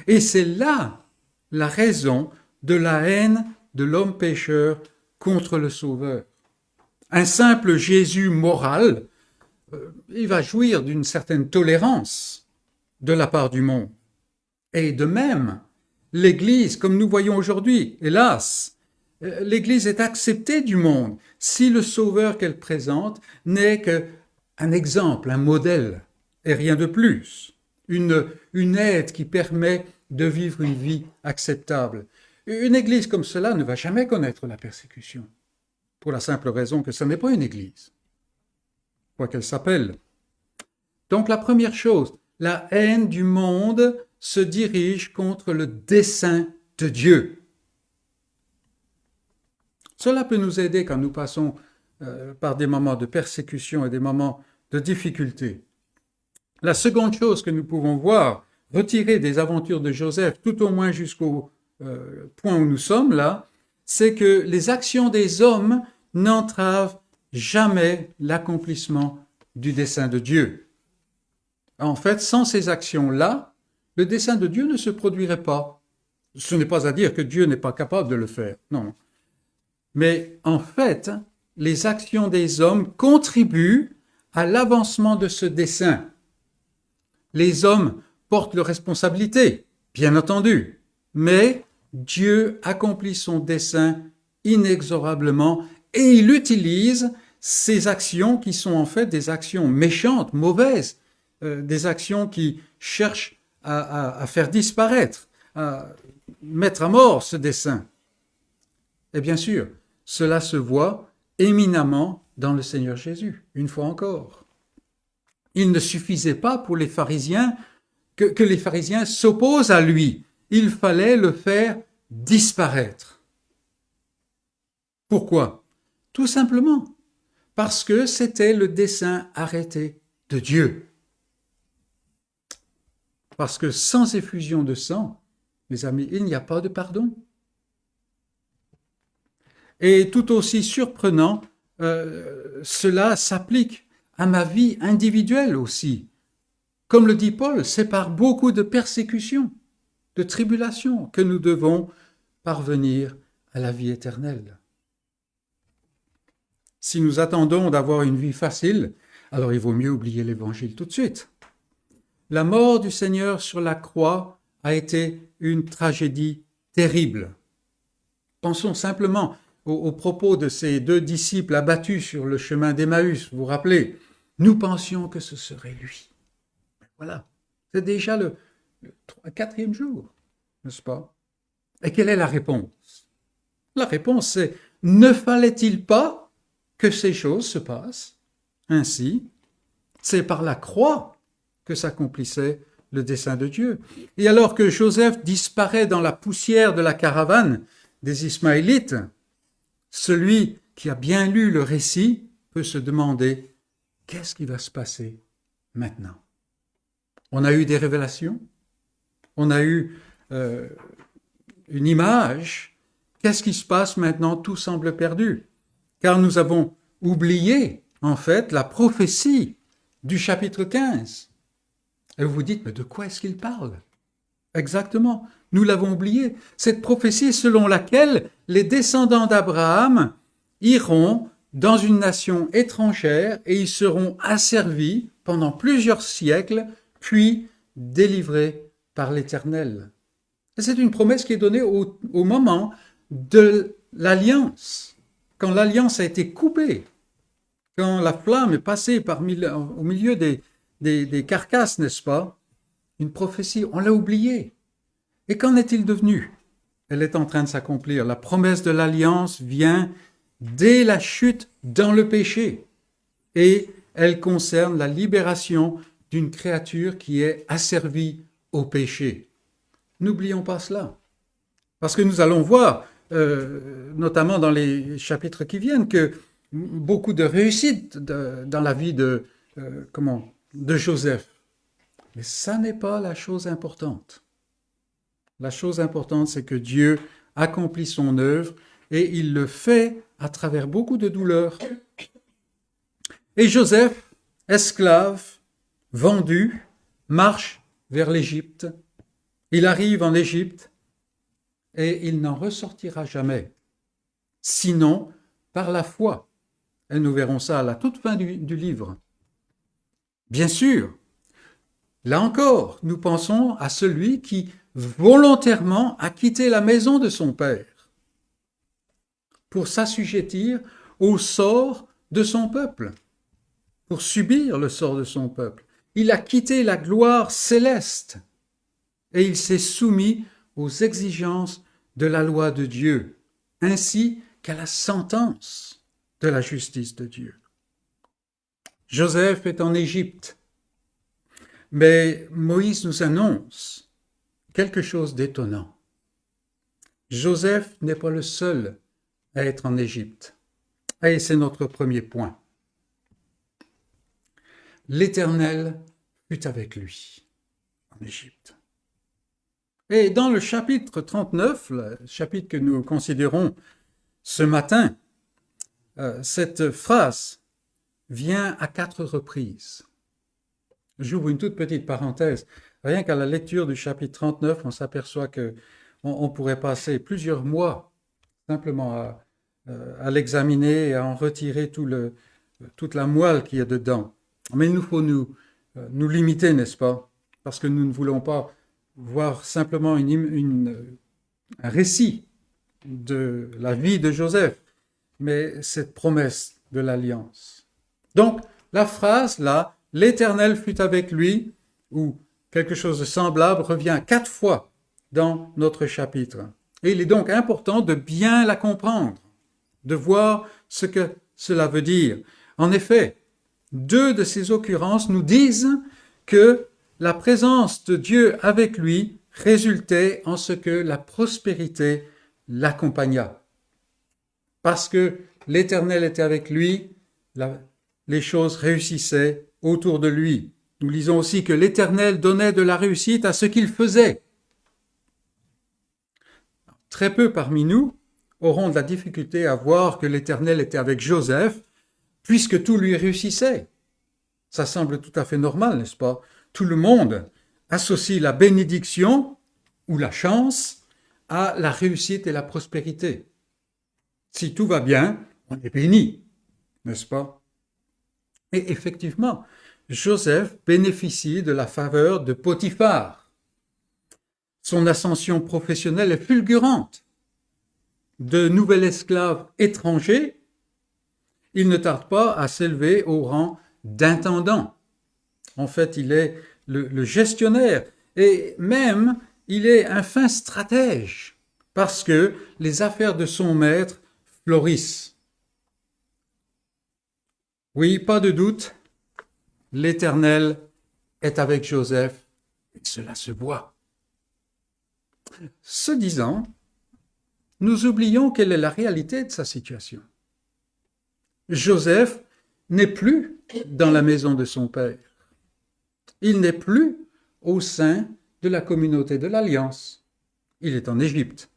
Et c'est là la raison de la haine de l'homme pécheur contre le Sauveur. Un simple Jésus moral, il va jouir d'une certaine tolérance de la part du monde. Et de même, l'Église, comme nous voyons aujourd'hui, hélas, l'Église est acceptée du monde si le Sauveur qu'elle présente n'est qu'un exemple, un modèle, et rien de plus. Une aide qui permet de vivre une vie acceptable. Une Église comme cela ne va jamais connaître la persécution, pour la simple raison que ce n'est pas une Église, quoi qu'elle s'appelle. Donc la première chose, la haine du monde se dirige contre le dessein de Dieu. Cela peut nous aider quand nous passons par des moments de persécution et des moments de difficulté. La seconde chose que nous pouvons voir, retirée des aventures de Joseph, tout au moins jusqu'au point où nous sommes là, c'est que les actions des hommes n'entravent jamais l'accomplissement du dessein de Dieu. En fait, sans ces actions-là, le dessein de Dieu ne se produirait pas. Ce n'est pas à dire que Dieu n'est pas capable de le faire, non. Mais en fait, les actions des hommes contribuent à l'avancement de ce dessein. Les hommes portent leurs responsabilités, bien entendu, mais Dieu accomplit son dessein inexorablement et il utilise ces actions qui sont en fait des actions méchantes, mauvaises, des actions qui cherchent à faire disparaître, à mettre à mort ce dessein. Et bien sûr, cela se voit éminemment dans le Seigneur Jésus, une fois encore. Il ne suffisait pas pour les pharisiens que les pharisiens s'opposent à lui. Il fallait le faire disparaître. Pourquoi? Tout simplement parce que c'était le dessein arrêté de Dieu. Parce que sans effusion de sang, mes amis, il n'y a pas de pardon. Et tout aussi surprenant, cela s'applique à ma vie individuelle aussi. Comme le dit Paul, c'est par beaucoup de persécutions, de tribulations que nous devons parvenir à la vie éternelle. Si nous attendons d'avoir une vie facile, alors il vaut mieux oublier l'Évangile tout de suite. La mort du Seigneur sur la croix a été une tragédie terrible. Pensons simplement aux propos de ces deux disciples abattus sur le chemin d'Emmaüs, vous vous rappelez, nous pensions que ce serait lui. Voilà, c'est déjà le 4e jour, n'est-ce pas? Et quelle est la réponse? La réponse c'est, ne fallait-il pas que ces choses se passent ainsi? C'est par la croix que s'accomplissait le dessein de Dieu. Et alors que Joseph disparaît dans la poussière de la caravane des Ismaélites, celui qui a bien lu le récit peut se demander qu'est-ce qui va se passer maintenant? On a eu des révélations, on a eu une image. Qu'est-ce qui se passe maintenant? Tout semble perdu. Car nous avons oublié, en fait, la prophétie du chapitre 15. Et vous vous dites, mais de quoi est-ce qu'il parle? Exactement, nous l'avons oublié. Cette prophétie selon laquelle les descendants d'Abraham iront dans une nation étrangère et ils seront asservis pendant plusieurs siècles, puis délivrés par l'Éternel. Et c'est une promesse qui est donnée au moment de l'alliance, quand l'alliance a été coupée, quand la flamme est passée au milieu des carcasses, n'est-ce pas? Une prophétie, on l'a oubliée. Et qu'en est-il devenu? Elle est en train de s'accomplir. La promesse de l'alliance vient dès la chute dans le péché. Et elle concerne la libération d'une créature qui est asservie au péché. N'oublions pas cela. Parce que nous allons voir, notamment dans les chapitres qui viennent, que beaucoup de réussite dans la vie de Joseph. Mais ça n'est pas la chose importante. La chose importante, c'est que Dieu accomplit son œuvre et il le fait à travers beaucoup de douleurs. Et Joseph, esclave, vendu, marche vers l'Égypte. Il arrive en Égypte et il n'en ressortira jamais, sinon par la foi. Et nous verrons ça à la toute fin du livre. Bien sûr, Là encore, nous pensons à celui qui volontairement a quitté la maison de son père pour s'assujettir au sort de son peuple, pour subir le sort de son peuple. Il a quitté la gloire céleste et il s'est soumis aux exigences de la loi de Dieu, ainsi qu'à la sentence de la justice de Dieu. Joseph est en Égypte, mais Moïse nous annonce quelque chose d'étonnant. Joseph n'est pas le seul à être en Égypte. Et c'est notre premier point. L'Éternel fut avec lui en Égypte. Et dans le chapitre 39, le chapitre que nous considérons ce matin, cette phrase vient à 4 reprises. J'ouvre une toute petite parenthèse. Rien qu'à la lecture du chapitre 39, on s'aperçoit qu'on pourrait passer plusieurs mois simplement à l'examiner et à en retirer toute la moelle qu'il y a dedans. Mais il nous faut nous limiter, n'est-ce pas? Parce que nous ne voulons pas voir simplement un récit de la vie de Joseph, mais cette promesse de l'alliance. Donc, la phrase là, « L'Éternel fut avec lui » ou quelque chose de semblable revient 4 fois dans notre chapitre. Et il est donc important de bien la comprendre, de voir ce que cela veut dire. En effet, 2 de ces occurrences nous disent que la présence de Dieu avec lui résultait en ce que la prospérité l'accompagna. Parce que l'Éternel était avec lui, les choses réussissaient autour de lui. Nous lisons aussi que l'Éternel donnait de la réussite à ce qu'il faisait. Très peu parmi nous auront de la difficulté à voir que l'Éternel était avec Joseph, puisque tout lui réussissait. Ça semble tout à fait normal, n'est-ce pas? Tout le monde associe la bénédiction ou la chance à la réussite et la prospérité. Si tout va bien, on est béni, n'est-ce pas? Et effectivement, Joseph bénéficie de la faveur de Potiphar. Son ascension professionnelle est fulgurante. De nouvel esclave étranger, il ne tarde pas à s'élever au rang d'intendant. En fait, il est le gestionnaire et même il est un fin stratège parce que les affaires de son maître florissent. Oui, pas de doute, l'Éternel est avec Joseph et cela se voit. Ce disant, nous oublions quelle est la réalité de sa situation. Joseph n'est plus dans la maison de son père. Il n'est plus au sein de la communauté de l'Alliance. Il est en Égypte.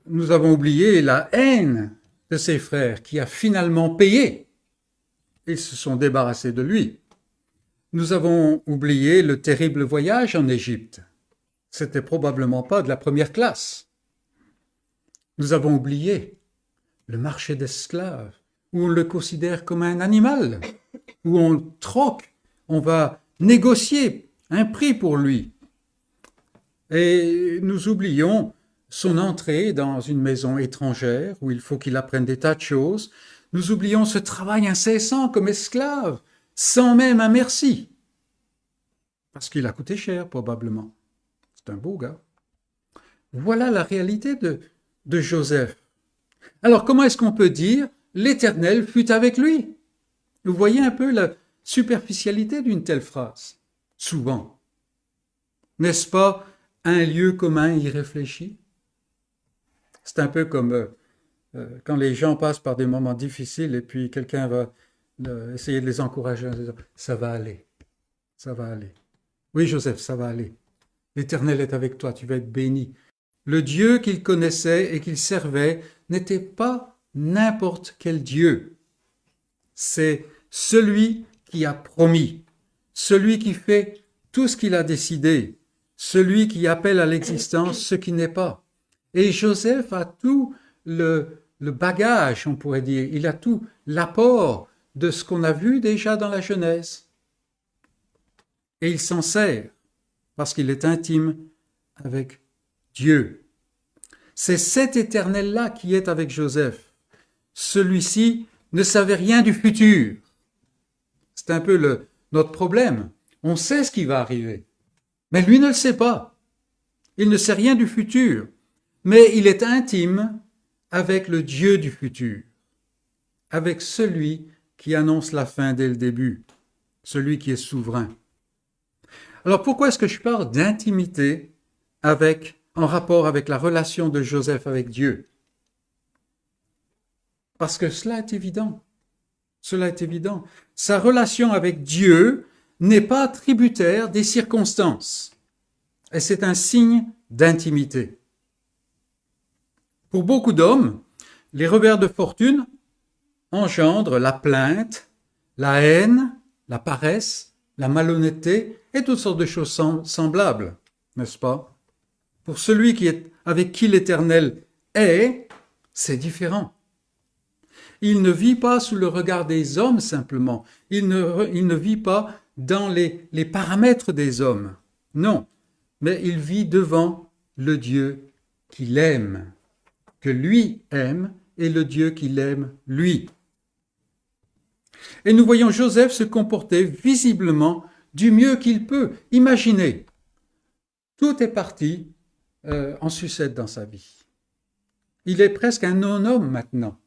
Nous avons oublié la haine de ses frères qui a finalement payé. Ils se sont débarrassés de lui. Nous avons oublié le terrible voyage en Égypte. C'était probablement pas de la première classe. Nous avons oublié le marché d'esclaves, où on le considère comme un animal, où on troque, on va négocier un prix pour lui. Et nous oublions son entrée dans une maison étrangère, où il faut qu'il apprenne des tas de choses. Nous oublions ce travail incessant comme esclave, sans même un merci. Parce qu'il a coûté cher, probablement. C'est un beau gars. Voilà la réalité de Joseph. Alors, comment est-ce qu'on peut dire « l'Éternel fut avec lui » ? Vous voyez un peu la superficialité d'une telle phrase. Souvent. N'est-ce pas un lieu commun irréfléchi? C'est un peu comme quand les gens passent par des moments difficiles et puis quelqu'un va essayer de les encourager en disant « ça va aller, ça va aller ». Oui, Joseph, ça va aller. L'Éternel est avec toi, tu vas être béni. Le Dieu qu'il connaissait et qu'il servait n'était pas n'importe quel Dieu. C'est celui qui a promis, celui qui fait tout ce qu'il a décidé, celui qui appelle à l'existence ce qui n'est pas. Et Joseph a tout le bagage, on pourrait dire, il a tout l'apport de ce qu'on a vu déjà dans la Genèse. Et il s'en sert parce qu'il est intime avec Dieu. C'est cet Éternel-là qui est avec Joseph. Celui-ci ne savait rien du futur. C'est un peu notre problème. On sait ce qui va arriver, mais lui ne le sait pas. Il ne sait rien du futur, mais il est intime avec le Dieu du futur, avec celui qui annonce la fin dès le début, celui qui est souverain. Alors pourquoi est-ce que je parle d'intimité en rapport avec la relation de Joseph avec Dieu? Parce que cela est évident. Cela est évident. Sa relation avec Dieu n'est pas tributaire des circonstances. Et c'est un signe d'intimité. Pour beaucoup d'hommes, les revers de fortune engendrent la plainte, la haine, la paresse, la malhonnêteté et toutes sortes de choses semblables, n'est-ce pas? Pour celui avec qui l'Éternel est, c'est différent. Il ne vit pas sous le regard des hommes simplement. Il ne vit pas dans les paramètres des hommes. Non, mais il vit devant le Dieu qu'il aime, que lui aime, et le Dieu qu'il aime lui. Et nous voyons Joseph se comporter visiblement du mieux qu'il peut. Imaginez, tout est parti en sucette dans sa vie. Il est presque un non-homme maintenant.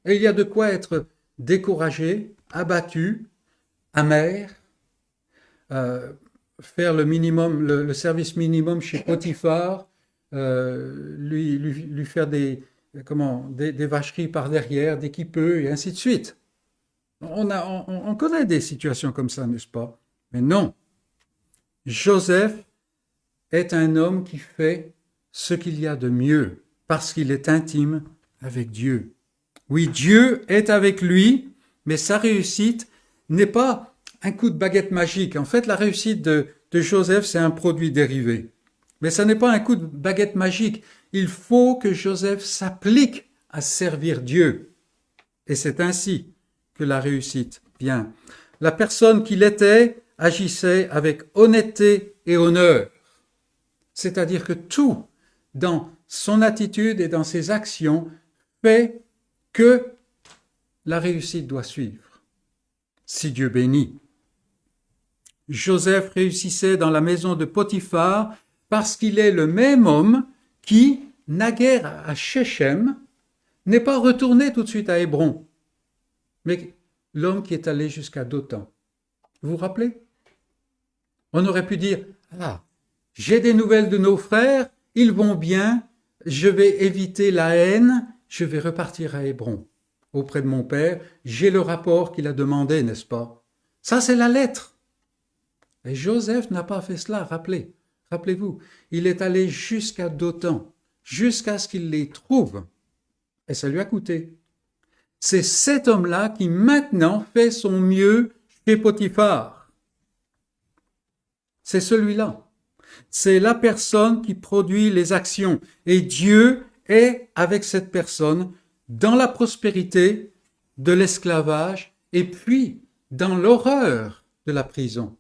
Et il y a de quoi être découragé, abattu, amer, faire le service minimum chez Potiphar, lui faire des vacheries par derrière dès qu'il peut, et ainsi de suite. On connaît des situations comme ça, n'est-ce pas? Mais non. Joseph est un homme qui fait ce qu'il y a de mieux, parce qu'il est intime avec Dieu. Oui, Dieu est avec lui, mais sa réussite n'est pas un coup de baguette magique. En fait, la réussite de Joseph, c'est un produit dérivé. Mais ce n'est pas un coup de baguette magique. Il faut que Joseph s'applique à servir Dieu. Et c'est ainsi que la réussite vient. La personne qu'il était agissait avec honnêteté et honneur. C'est-à-dire que tout, dans son attitude et dans ses actions, fait que la réussite doit suivre, si Dieu bénit. Joseph réussissait dans la maison de Potiphar parce qu'il est le même homme qui, naguère à Shechem, n'est pas retourné tout de suite à Hébron, mais l'homme qui est allé jusqu'à Dothan. Vous vous rappelez? On aurait pu dire, j'ai des nouvelles de nos frères, ils vont bien, je vais éviter la haine, je vais repartir à Hébron, auprès de mon père, j'ai le rapport qu'il a demandé, n'est-ce pas? Ça, c'est la lettre. Et Joseph n'a pas fait cela, rappelez-vous, il est allé jusqu'à Dothan, jusqu'à ce qu'il les trouve, et ça lui a coûté. C'est cet homme-là qui maintenant fait son mieux chez Potiphar. C'est celui-là. C'est la personne qui produit les actions, et Dieu est avec cette personne dans la prospérité de l'esclavage et puis dans l'horreur de la prison.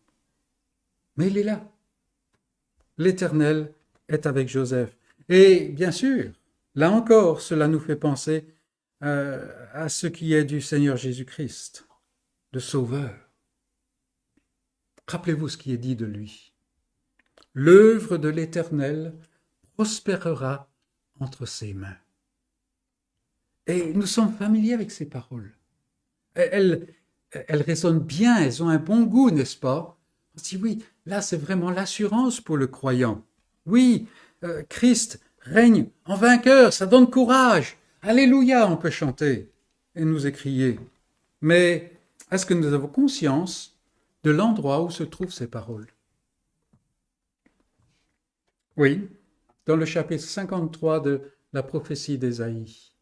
Mais il est là. L'Éternel est avec Joseph. Et bien sûr, là encore, cela nous fait penser à ce qui est du Seigneur Jésus-Christ, le Sauveur. Rappelez-vous ce qui est dit de lui. L'œuvre de l'Éternel prospérera entre ses mains. Et nous sommes familiers avec ces paroles. Elles résonnent bien, elles ont un bon goût, n'est-ce pas? On se dit oui, là c'est vraiment l'assurance pour le croyant. Oui, Christ règne en vainqueur, ça donne courage. Alléluia, on peut chanter et nous écrier. Mais est-ce que nous avons conscience de l'endroit où se trouvent ces paroles? Oui, dans le chapitre 53 de la prophétie d'Ésaïe.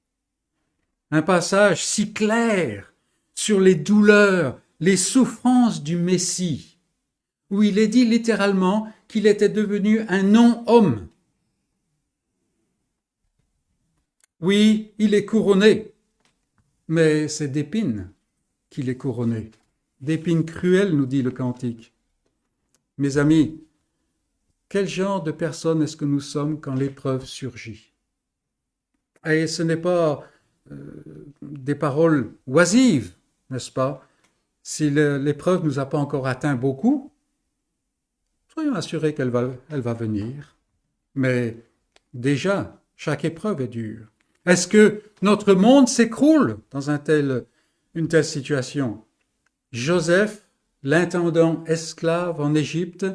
Un passage si clair sur les douleurs, les souffrances du Messie, où il est dit littéralement qu'il était devenu un non-homme. Oui, il est couronné, mais c'est d'épines qu'il est couronné. D'épines cruelles, nous dit le cantique. Mes amis, quel genre de personne est-ce que nous sommes quand l'épreuve surgit? Et ce n'est pas des paroles oisives, n'est-ce pas? Si l'épreuve ne nous a pas encore atteint beaucoup, soyons assurés qu'elle va venir. Mais déjà, chaque épreuve est dure. Est-ce que notre monde s'écroule dans une telle situation? Joseph, l'intendant esclave en Égypte,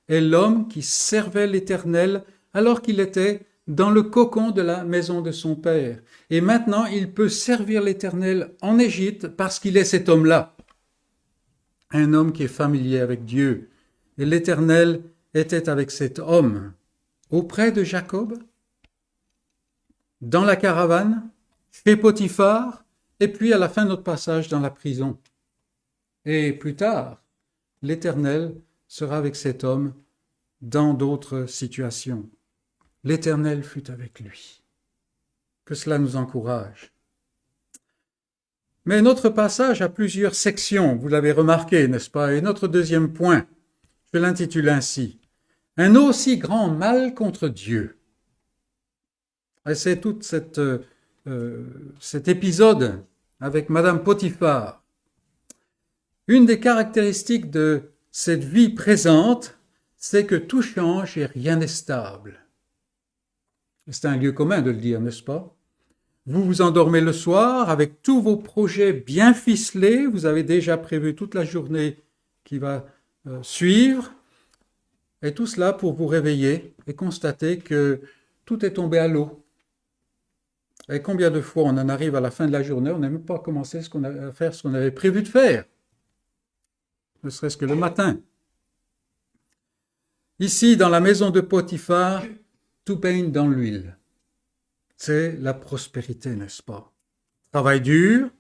est l'homme qui servait l'Éternel alors qu'il était dans le cocon de la maison de son père. Et maintenant, il peut servir l'Éternel en Égypte parce qu'il est cet homme-là. Un homme qui est familier avec Dieu. Et l'Éternel était avec cet homme auprès de Jacob, dans la caravane, chez Potiphar, et puis à la fin de notre passage dans la prison. Et plus tard, l'Éternel sera avec cet homme dans d'autres situations. L'Éternel fut avec lui. Que cela nous encourage. Mais notre passage a plusieurs sections, vous l'avez remarqué, n'est-ce pas? Et notre deuxième point, je l'intitule ainsi: un aussi grand mal contre Dieu. Et c'est tout cet épisode avec Madame Potiphar. Une des caractéristiques de cette vie présente, c'est que tout change et rien n'est stable. C'est un lieu commun de le dire, n'est-ce pas? Vous vous endormez le soir avec tous vos projets bien ficelés, vous avez déjà prévu toute la journée qui va suivre, et tout cela pour vous réveiller et constater que tout est tombé à l'eau. Et combien de fois on en arrive à la fin de la journée, on n'a même pas commencé à faire ce qu'on avait prévu de faire, ne serait-ce que le matin. Ici, dans la maison de Potiphar, tout baigne dans l'huile. C'est la prospérité, n'est-ce pas? Travail dur,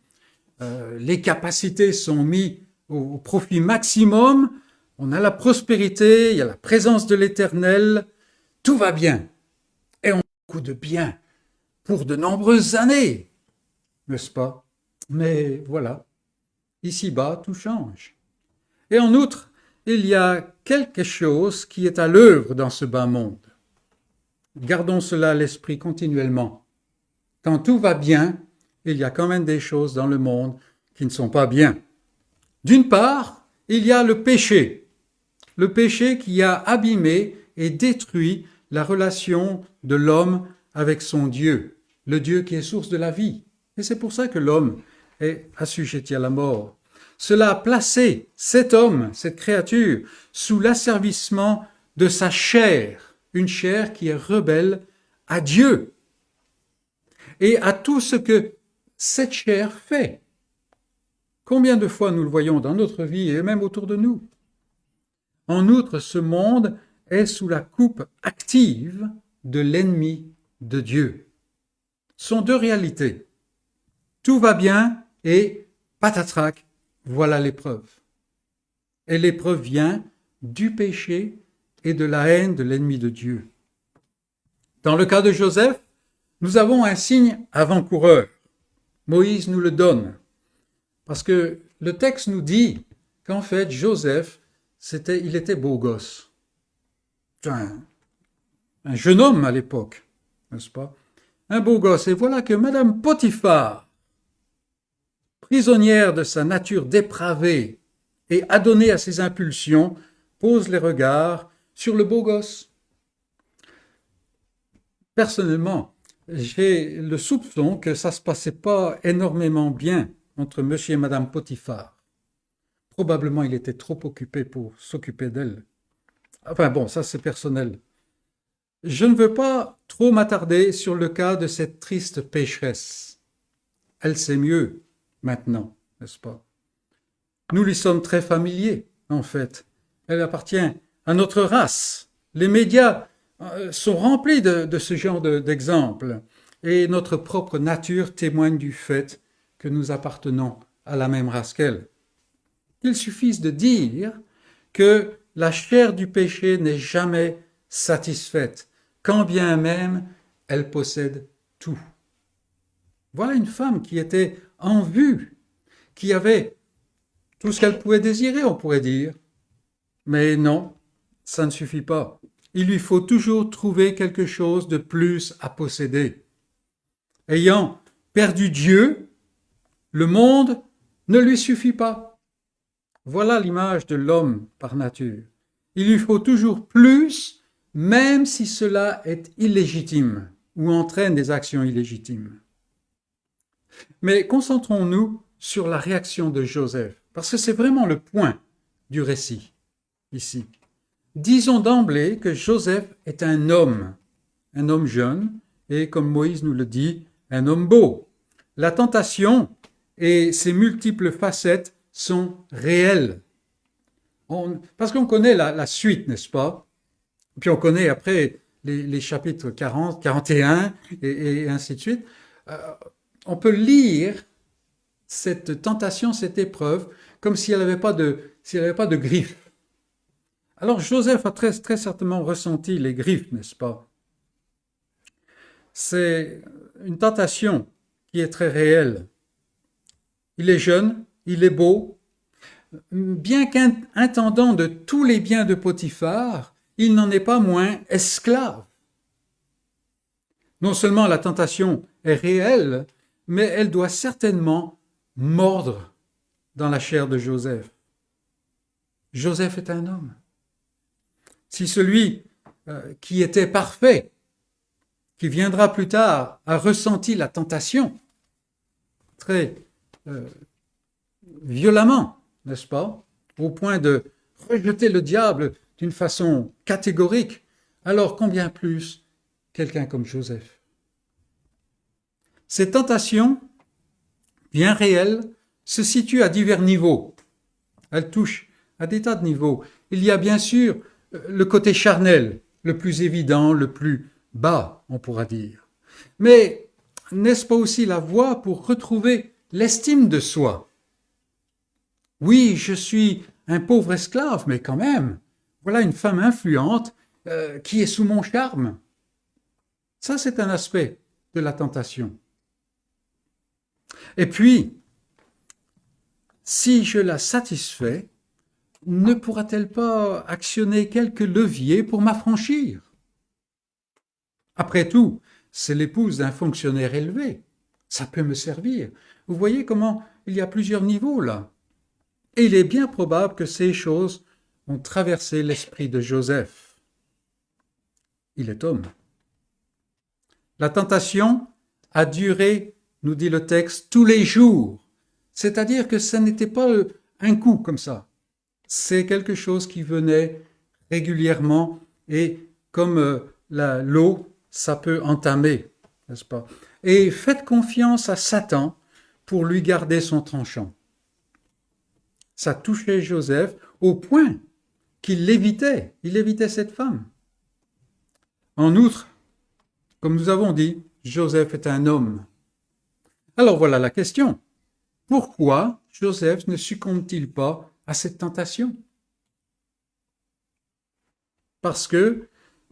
les capacités sont mises au profit maximum, on a la prospérité, il y a la présence de l'Éternel, tout va bien. Et on a beaucoup de bien pour de nombreuses années, n'est-ce pas? Mais voilà, ici-bas, tout change. Et en outre, il y a quelque chose qui est à l'œuvre dans ce bas monde. Gardons cela à l'esprit continuellement. Quand tout va bien, il y a quand même des choses dans le monde qui ne sont pas bien. D'une part, il y a le péché qui a abîmé et détruit la relation de l'homme avec son Dieu, le Dieu qui est source de la vie. Et c'est pour ça que l'homme est assujetti à la mort. Cela a placé cet homme, cette créature, sous l'asservissement de sa chair, une chair qui est rebelle à Dieu et à tout ce que cette chair fait. Combien de fois nous le voyons dans notre vie et même autour de nous? En outre, ce monde est sous la coupe active de l'ennemi de Dieu. Ce sont deux réalités. Tout va bien et patatrac, voilà l'épreuve. Et l'épreuve vient du péché et de la haine de l'ennemi de Dieu. Dans le cas de Joseph, nous avons un signe avant-coureur. Moïse nous le donne. Parce que le texte nous dit qu'en fait, Joseph, il était beau gosse. Un jeune homme à l'époque, n'est-ce pas? Un beau gosse. Et voilà que Madame Potiphar, prisonnière de sa nature dépravée et adonnée à ses impulsions, pose les regards sur le beau gosse. Personnellement, j'ai le soupçon que ça ne se passait pas énormément bien entre monsieur et madame Potiphar. Probablement, il était trop occupé pour s'occuper d'elle. Enfin bon, ça c'est personnel. Je ne veux pas trop m'attarder sur le cas de cette triste pécheresse. Elle sait mieux maintenant, n'est-ce pas? Nous lui sommes très familiers, en fait. Elle appartient à notre race. Les médias sont remplis de ce genre d'exemples. Et notre propre nature témoigne du fait que nous appartenons à la même race qu'elle. Il suffise de dire que la chair du péché n'est jamais satisfaite, quand bien même elle possède tout. Voilà une femme qui était en vue, qui avait tout ce qu'elle pouvait désirer, on pourrait dire. Mais non, ça ne suffit pas. Il lui faut toujours trouver quelque chose de plus à posséder. Ayant perdu Dieu, le monde ne lui suffit pas. Voilà l'image de l'homme par nature. Il lui faut toujours plus, même si cela est illégitime ou entraîne des actions illégitimes. Mais concentrons-nous sur la réaction de Joseph, parce que c'est vraiment le point du récit ici. Disons d'emblée que Joseph est un homme jeune, et comme Moïse nous le dit, un homme beau. La tentation et ses multiples facettes sont réelles. Parce qu'on connaît la suite, n'est-ce pas? Puis on connaît après les chapitres 40, 41 et ainsi de suite. On peut lire cette tentation, cette épreuve, comme s'il n'y avait pas de griffes. Alors Joseph a très, très certainement ressenti les griffes, n'est-ce pas? C'est une tentation qui est très réelle. Il est jeune, il est beau. Bien qu'intendant de tous les biens de Potiphar, il n'en est pas moins esclave. Non seulement la tentation est réelle, mais elle doit certainement mordre dans la chair de Joseph. Joseph est un homme. Si celui qui était parfait, qui viendra plus tard, a ressenti la tentation très violemment, n'est-ce pas, au point de rejeter le diable d'une façon catégorique, alors combien plus quelqu'un comme Joseph. Ces tentations, bien réelles, se situent à divers niveaux. Elles touchent à des tas de niveaux. Il y a bien sûr le côté charnel, le plus évident, le plus bas, on pourra dire. Mais n'est-ce pas aussi la voie pour retrouver l'estime de soi? Oui, je suis un pauvre esclave, mais quand même, voilà une femme influente qui est sous mon charme. Ça, c'est un aspect de la tentation. Et puis, si je la satisfais, ne pourra-t-elle pas actionner quelques leviers pour m'affranchir? Après tout, c'est l'épouse d'un fonctionnaire élevé. Ça peut me servir. Vous voyez comment il y a plusieurs niveaux là. Et il est bien probable que ces choses ont traversé l'esprit de Joseph. Il est homme. La tentation a duré, nous dit le texte, tous les jours. C'est-à-dire que ce n'était pas un coup comme ça. C'est quelque chose qui venait régulièrement et comme l'eau, ça peut entamer, n'est-ce pas? Et faites confiance à Satan pour lui garder son tranchant. Ça touchait Joseph au point qu'il l'évitait. Il évitait cette femme. En outre, comme nous avons dit, Joseph est un homme. Alors voilà la question. Pourquoi Joseph ne succombe-t-il pas à cette tentation? Parce que,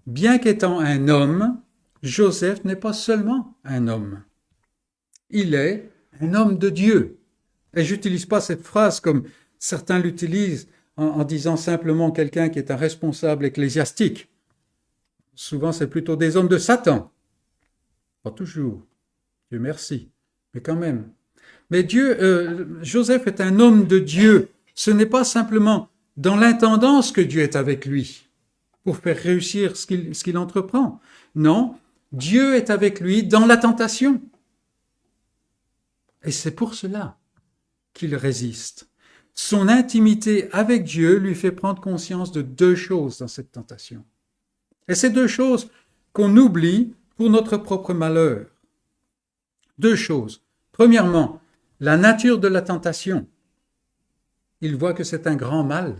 bien qu'étant un homme, Joseph n'est pas seulement un homme. Il est un homme de Dieu. Et je n'utilise pas cette phrase comme certains l'utilisent en disant simplement quelqu'un qui est un responsable ecclésiastique. Souvent, c'est plutôt des hommes de Satan. Pas toujours. Dieu merci. Mais quand même. Mais Joseph est un homme de Dieu. Ce n'est pas simplement dans l'intendance que Dieu est avec lui pour faire réussir ce qu'il entreprend. Non, Dieu est avec lui dans la tentation. Et c'est pour cela qu'il résiste. Son intimité avec Dieu lui fait prendre conscience de deux choses dans cette tentation. Et ces deux choses qu'on oublie pour notre propre malheur. Deux choses. Premièrement, la nature de la tentation. Il voit que c'est un grand mal.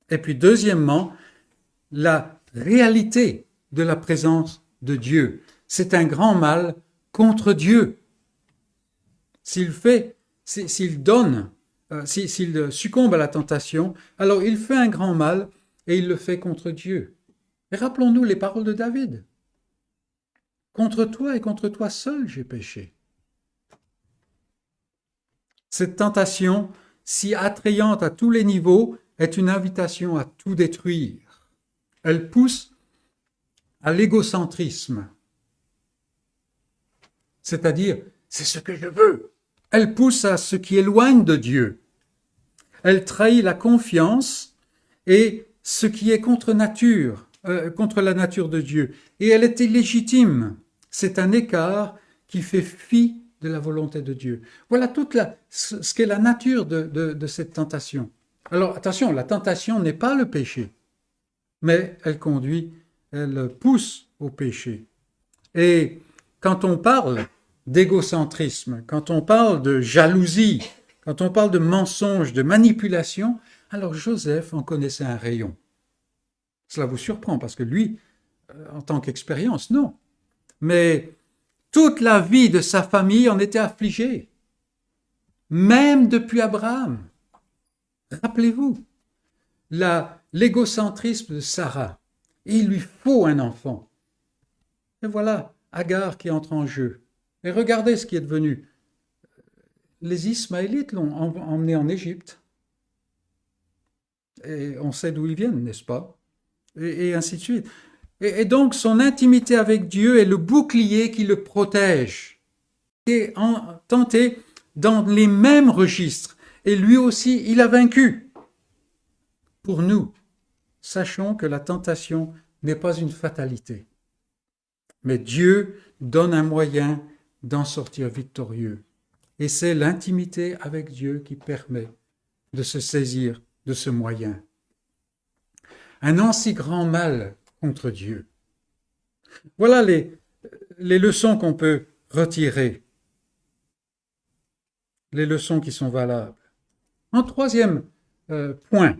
Et puis deuxièmement, la réalité de la présence de Dieu. C'est un grand mal contre Dieu. S'il succombe à la tentation, alors il fait un grand mal et il le fait contre Dieu. Et rappelons-nous les paroles de David. Contre toi et contre toi seul j'ai péché. Cette tentation, si attrayante à tous les niveaux, est une invitation à tout détruire. Elle pousse à l'égocentrisme, c'est-à-dire c'est ce que je veux. Elle pousse à ce qui éloigne de Dieu. Elle trahit la confiance et ce qui est contre la nature de Dieu. Et elle est illégitime. C'est un écart qui fait fi de la volonté de Dieu. Voilà ce qu'est la nature de cette tentation. Alors attention, la tentation n'est pas le péché, mais elle pousse au péché. Et quand on parle d'égocentrisme, quand on parle de jalousie, quand on parle de mensonge, de manipulation, alors Joseph en connaissait un rayon. Cela vous surprend parce que lui, en tant qu'expérience, non. Mais toute la vie de sa famille en était affligée. Même depuis Abraham. Rappelez-vous, l'égocentrisme de Sarah. Il lui faut un enfant. Et voilà Agar qui entre en jeu. Et regardez ce qui est devenu. Les Ismaélites l'ont emmené en Égypte. Et on sait d'où ils viennent, n'est-ce pas? Et ainsi de suite. Et donc son intimité avec Dieu est le bouclier qui le protège. Et tenté dans les mêmes registres. Et lui aussi, il a vaincu. Pour nous, sachons que la tentation n'est pas une fatalité. Mais Dieu donne un moyen d'en sortir victorieux. Et c'est l'intimité avec Dieu qui permet de se saisir de ce moyen. Un ainsi grand mal contre Dieu. Voilà les leçons qu'on peut retirer. Les leçons qui sont valables. En troisième point,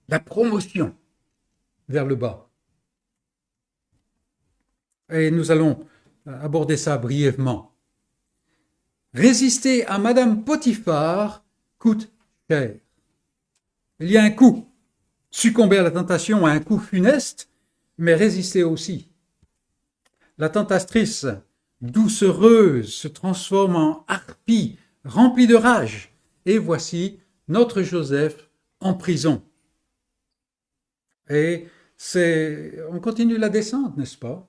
la promotion vers le bas. Et nous allons aborder ça brièvement. Résister à Madame Potiphar coûte cher. Il y a un coût. Succomber à la tentation a un coût funeste, mais résister aussi. La tentatrice doucereuse se transforme en harpie, remplie de rage. Et voici notre Joseph en prison. Et on continue la descente, n'est-ce pas?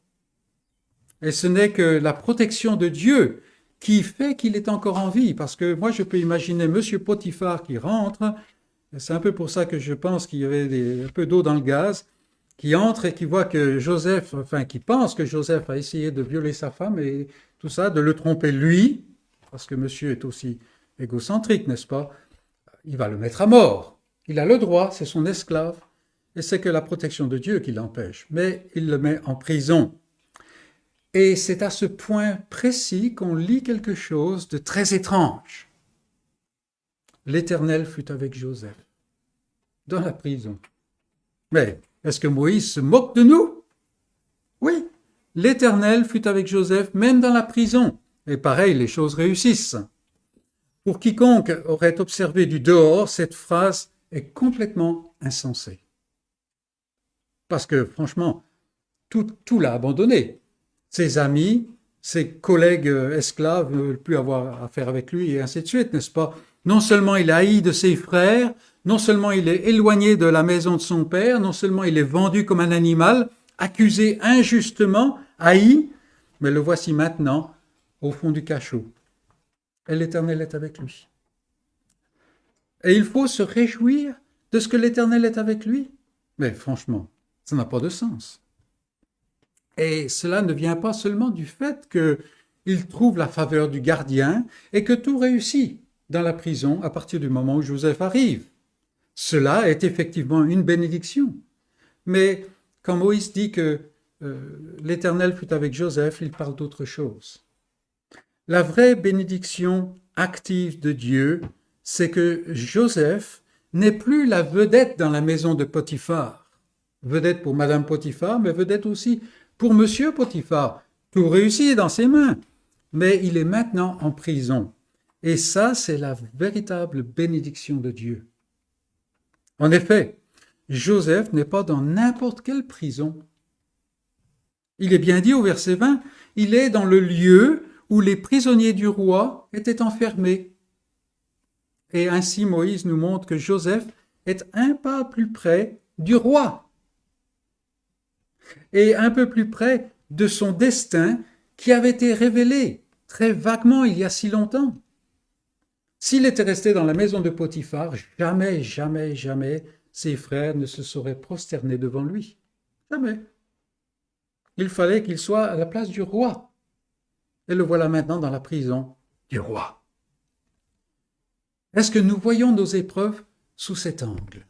Et ce n'est que la protection de Dieu qui fait qu'il est encore en vie. Parce que moi, je peux imaginer Monsieur Potiphar qui rentre, c'est un peu pour ça que je pense qu'il y avait un peu d'eau dans le gaz, qui entre et qui voit que qui pense que Joseph a essayé de violer sa femme et tout ça, de le tromper lui, parce que monsieur est aussi égocentrique, n'est-ce pas? Il va le mettre à mort. Il a le droit, c'est son esclave. Et c'est que la protection de Dieu qui l'empêche. Mais il le met en prison. Et c'est à ce point précis qu'on lit quelque chose de très étrange. L'Éternel fut avec Joseph, dans la prison. Mais est-ce que Moïse se moque de nous? Oui, l'Éternel fut avec Joseph, même dans la prison. Et pareil, les choses réussissent. Pour quiconque aurait observé du dehors, cette phrase est complètement insensée. Parce que, franchement, tout l'a abandonné. Ses amis, ses collègues esclaves ne veulent plus avoir affaire avec lui, et ainsi de suite, n'est-ce pas? Non seulement il est haï de ses frères, non seulement il est éloigné de la maison de son père, non seulement il est vendu comme un animal, accusé injustement, haï, mais le voici maintenant au fond du cachot. Et l'Éternel est avec lui. Et il faut se réjouir de ce que l'Éternel est avec lui. Mais franchement, ça n'a pas de sens. Et cela ne vient pas seulement du fait qu'il trouve la faveur du gardien et que tout réussit dans la prison à partir du moment où Joseph arrive. Cela est effectivement une bénédiction. Mais quand Moïse dit que l'Éternel fut avec Joseph, il parle d'autre chose. La vraie bénédiction active de Dieu, c'est que Joseph n'est plus la vedette dans la maison de Potiphar. Vedette pour Madame Potiphar, mais vedette aussi pour Monsieur Potiphar. Tout réussit dans ses mains. Mais il est maintenant en prison. Et ça, c'est la véritable bénédiction de Dieu. En effet, Joseph n'est pas dans n'importe quelle prison. Il est bien dit au verset 20, il est dans le lieu où les prisonniers du roi étaient enfermés. Et ainsi Moïse nous montre que Joseph est un pas plus près du roi et un peu plus près de son destin qui avait été révélé très vaguement il y a si longtemps. S'il était resté dans la maison de Potiphar, jamais, jamais, jamais ses frères ne se seraient prosternés devant lui. Jamais. Il fallait qu'il soit à la place du roi. Et le voilà maintenant dans la prison du roi. Est-ce que nous voyons nos épreuves sous cet angle?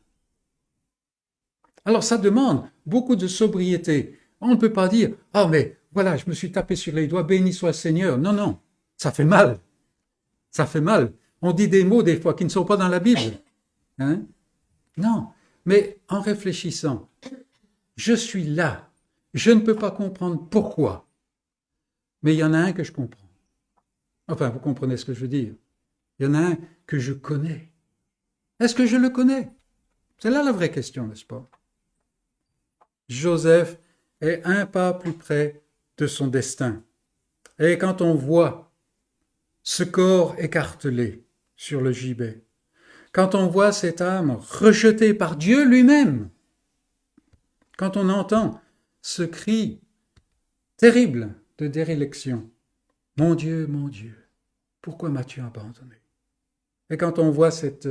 Alors ça demande beaucoup de sobriété. On ne peut pas dire « Ah mais voilà, je me suis tapé sur les doigts, béni soit le Seigneur ». Non, non, ça fait mal. Ça fait mal. On dit des mots des fois qui ne sont pas dans la Bible. Hein? Non, mais en réfléchissant, je suis là. Je ne peux pas comprendre pourquoi. Mais il y en a un que je comprends. Enfin, vous comprenez ce que je veux dire. Il y en a un que je connais. Est-ce que je le connais? C'est là la vraie question, n'est-ce pas? Joseph est un pas plus près de son destin. Et quand on voit ce corps écartelé sur le gibet, quand on voit cette âme rejetée par Dieu lui-même, quand on entend ce cri terrible de déréliction, « Mon Dieu, pourquoi m'as-tu abandonné ?» Et quand on voit cette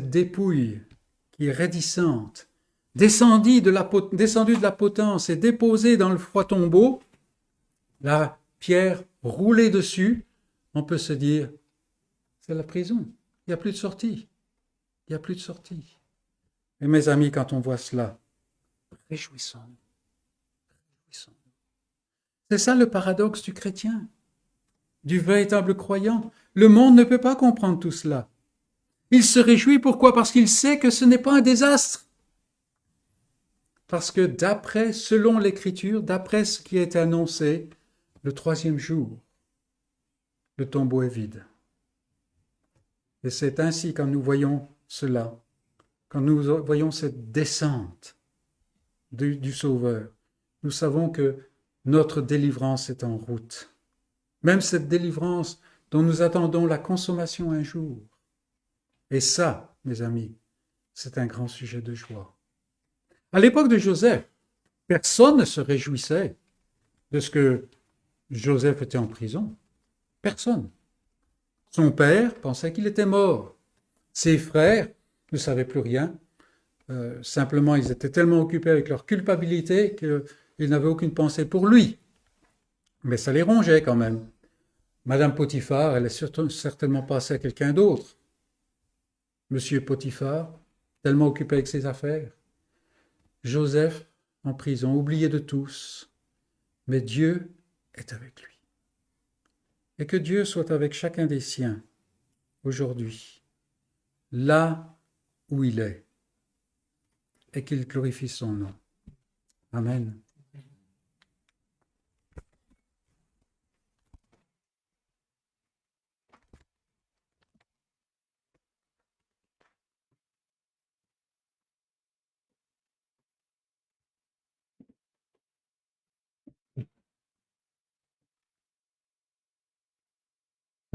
dépouille qui est raidissante, descendue de la potence et déposée dans le froid tombeau, la pierre roulée dessus, on peut se dire, c'est la prison, il n'y a plus de sortie, il n'y a plus de sortie. Et mes amis, quand on voit cela, réjouissons-nous. C'est ça le paradoxe du chrétien, du véritable croyant. Le monde ne peut pas comprendre tout cela. Il se réjouit, pourquoi? Parce qu'il sait que ce n'est pas un désastre. Parce que selon l'Écriture, d'après ce qui est annoncé, le 3e jour, le tombeau est vide. Et c'est ainsi quand nous voyons cela, quand nous voyons cette descente du Sauveur, nous savons que notre délivrance est en route. Même cette délivrance dont nous attendons la consommation un jour. Et ça, mes amis, c'est un grand sujet de joie. À l'époque de Joseph, personne ne se réjouissait de ce que Joseph était en prison. Personne. Son père pensait qu'il était mort. Ses frères ne savaient plus rien. Simplement, ils étaient tellement occupés avec leur culpabilité qu'ils n'avaient aucune pensée pour lui. Mais ça les rongeait quand même. Madame Potiphar, elle est certainement passée à quelqu'un d'autre. Monsieur Potiphar, tellement occupé avec ses affaires. Joseph, en prison, oublié de tous. Mais Dieu est avec lui. Et que Dieu soit avec chacun des siens, aujourd'hui, là où il est, et qu'il glorifie son nom. Amen.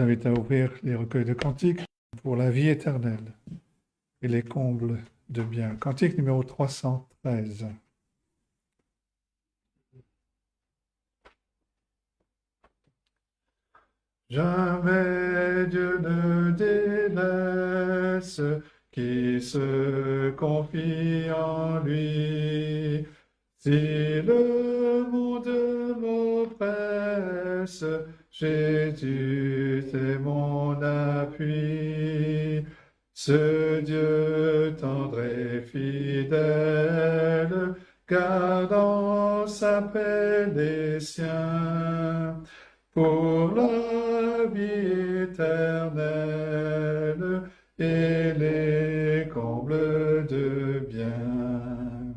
Je vous invite à ouvrir les recueils de cantiques pour la vie éternelle et les combles de bien. Cantique numéro 313. Jamais Dieu ne délaisse qui se confie en lui. Si le monde m'oppresse, Jésus, c'est mon appui. Ce Dieu tendre et fidèle, gardant sa paix des siens, pour la vie éternelle et les combles de bien.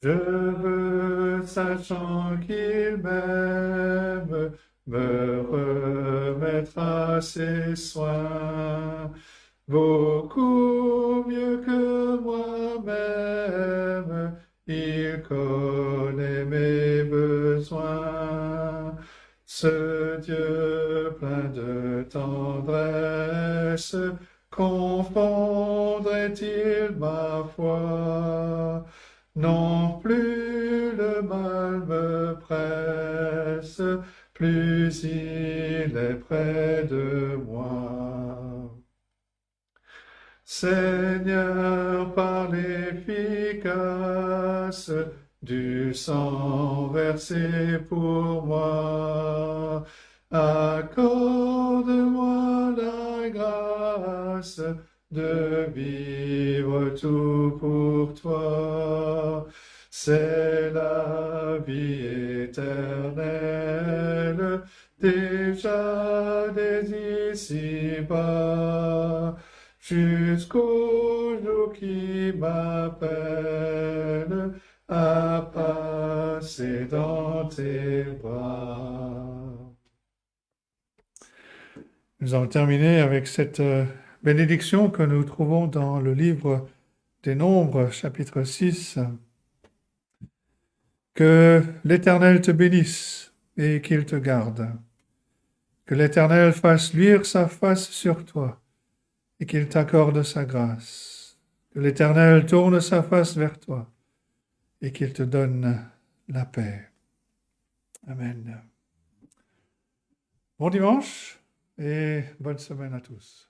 Je veux, sachant qu'il m'aime, me remettre à ses soins, beaucoup mieux que moi-même, il connaît mes besoins. Ce Dieu plein de tendresse faiblesse confondrait-il ma foi? Non plus le mal me presse, plus il est près de moi. Seigneur, par l'efficace du sang versé pour moi, accorde-moi la grâce de vivre tout pour toi. C'est la vie éternelle, déjà dès ici-bas, jusqu'au jour qui m'appelle à passer dans tes bras. Nous allons terminer avec cette bénédiction que nous trouvons dans le livre des Nombres, chapitre 6. Que l'Éternel te bénisse et qu'il te garde. Que l'Éternel fasse luire sa face sur toi et qu'il t'accorde sa grâce. Que l'Éternel tourne sa face vers toi et qu'il te donne la paix. Amen. Bon dimanche et bonne semaine à tous.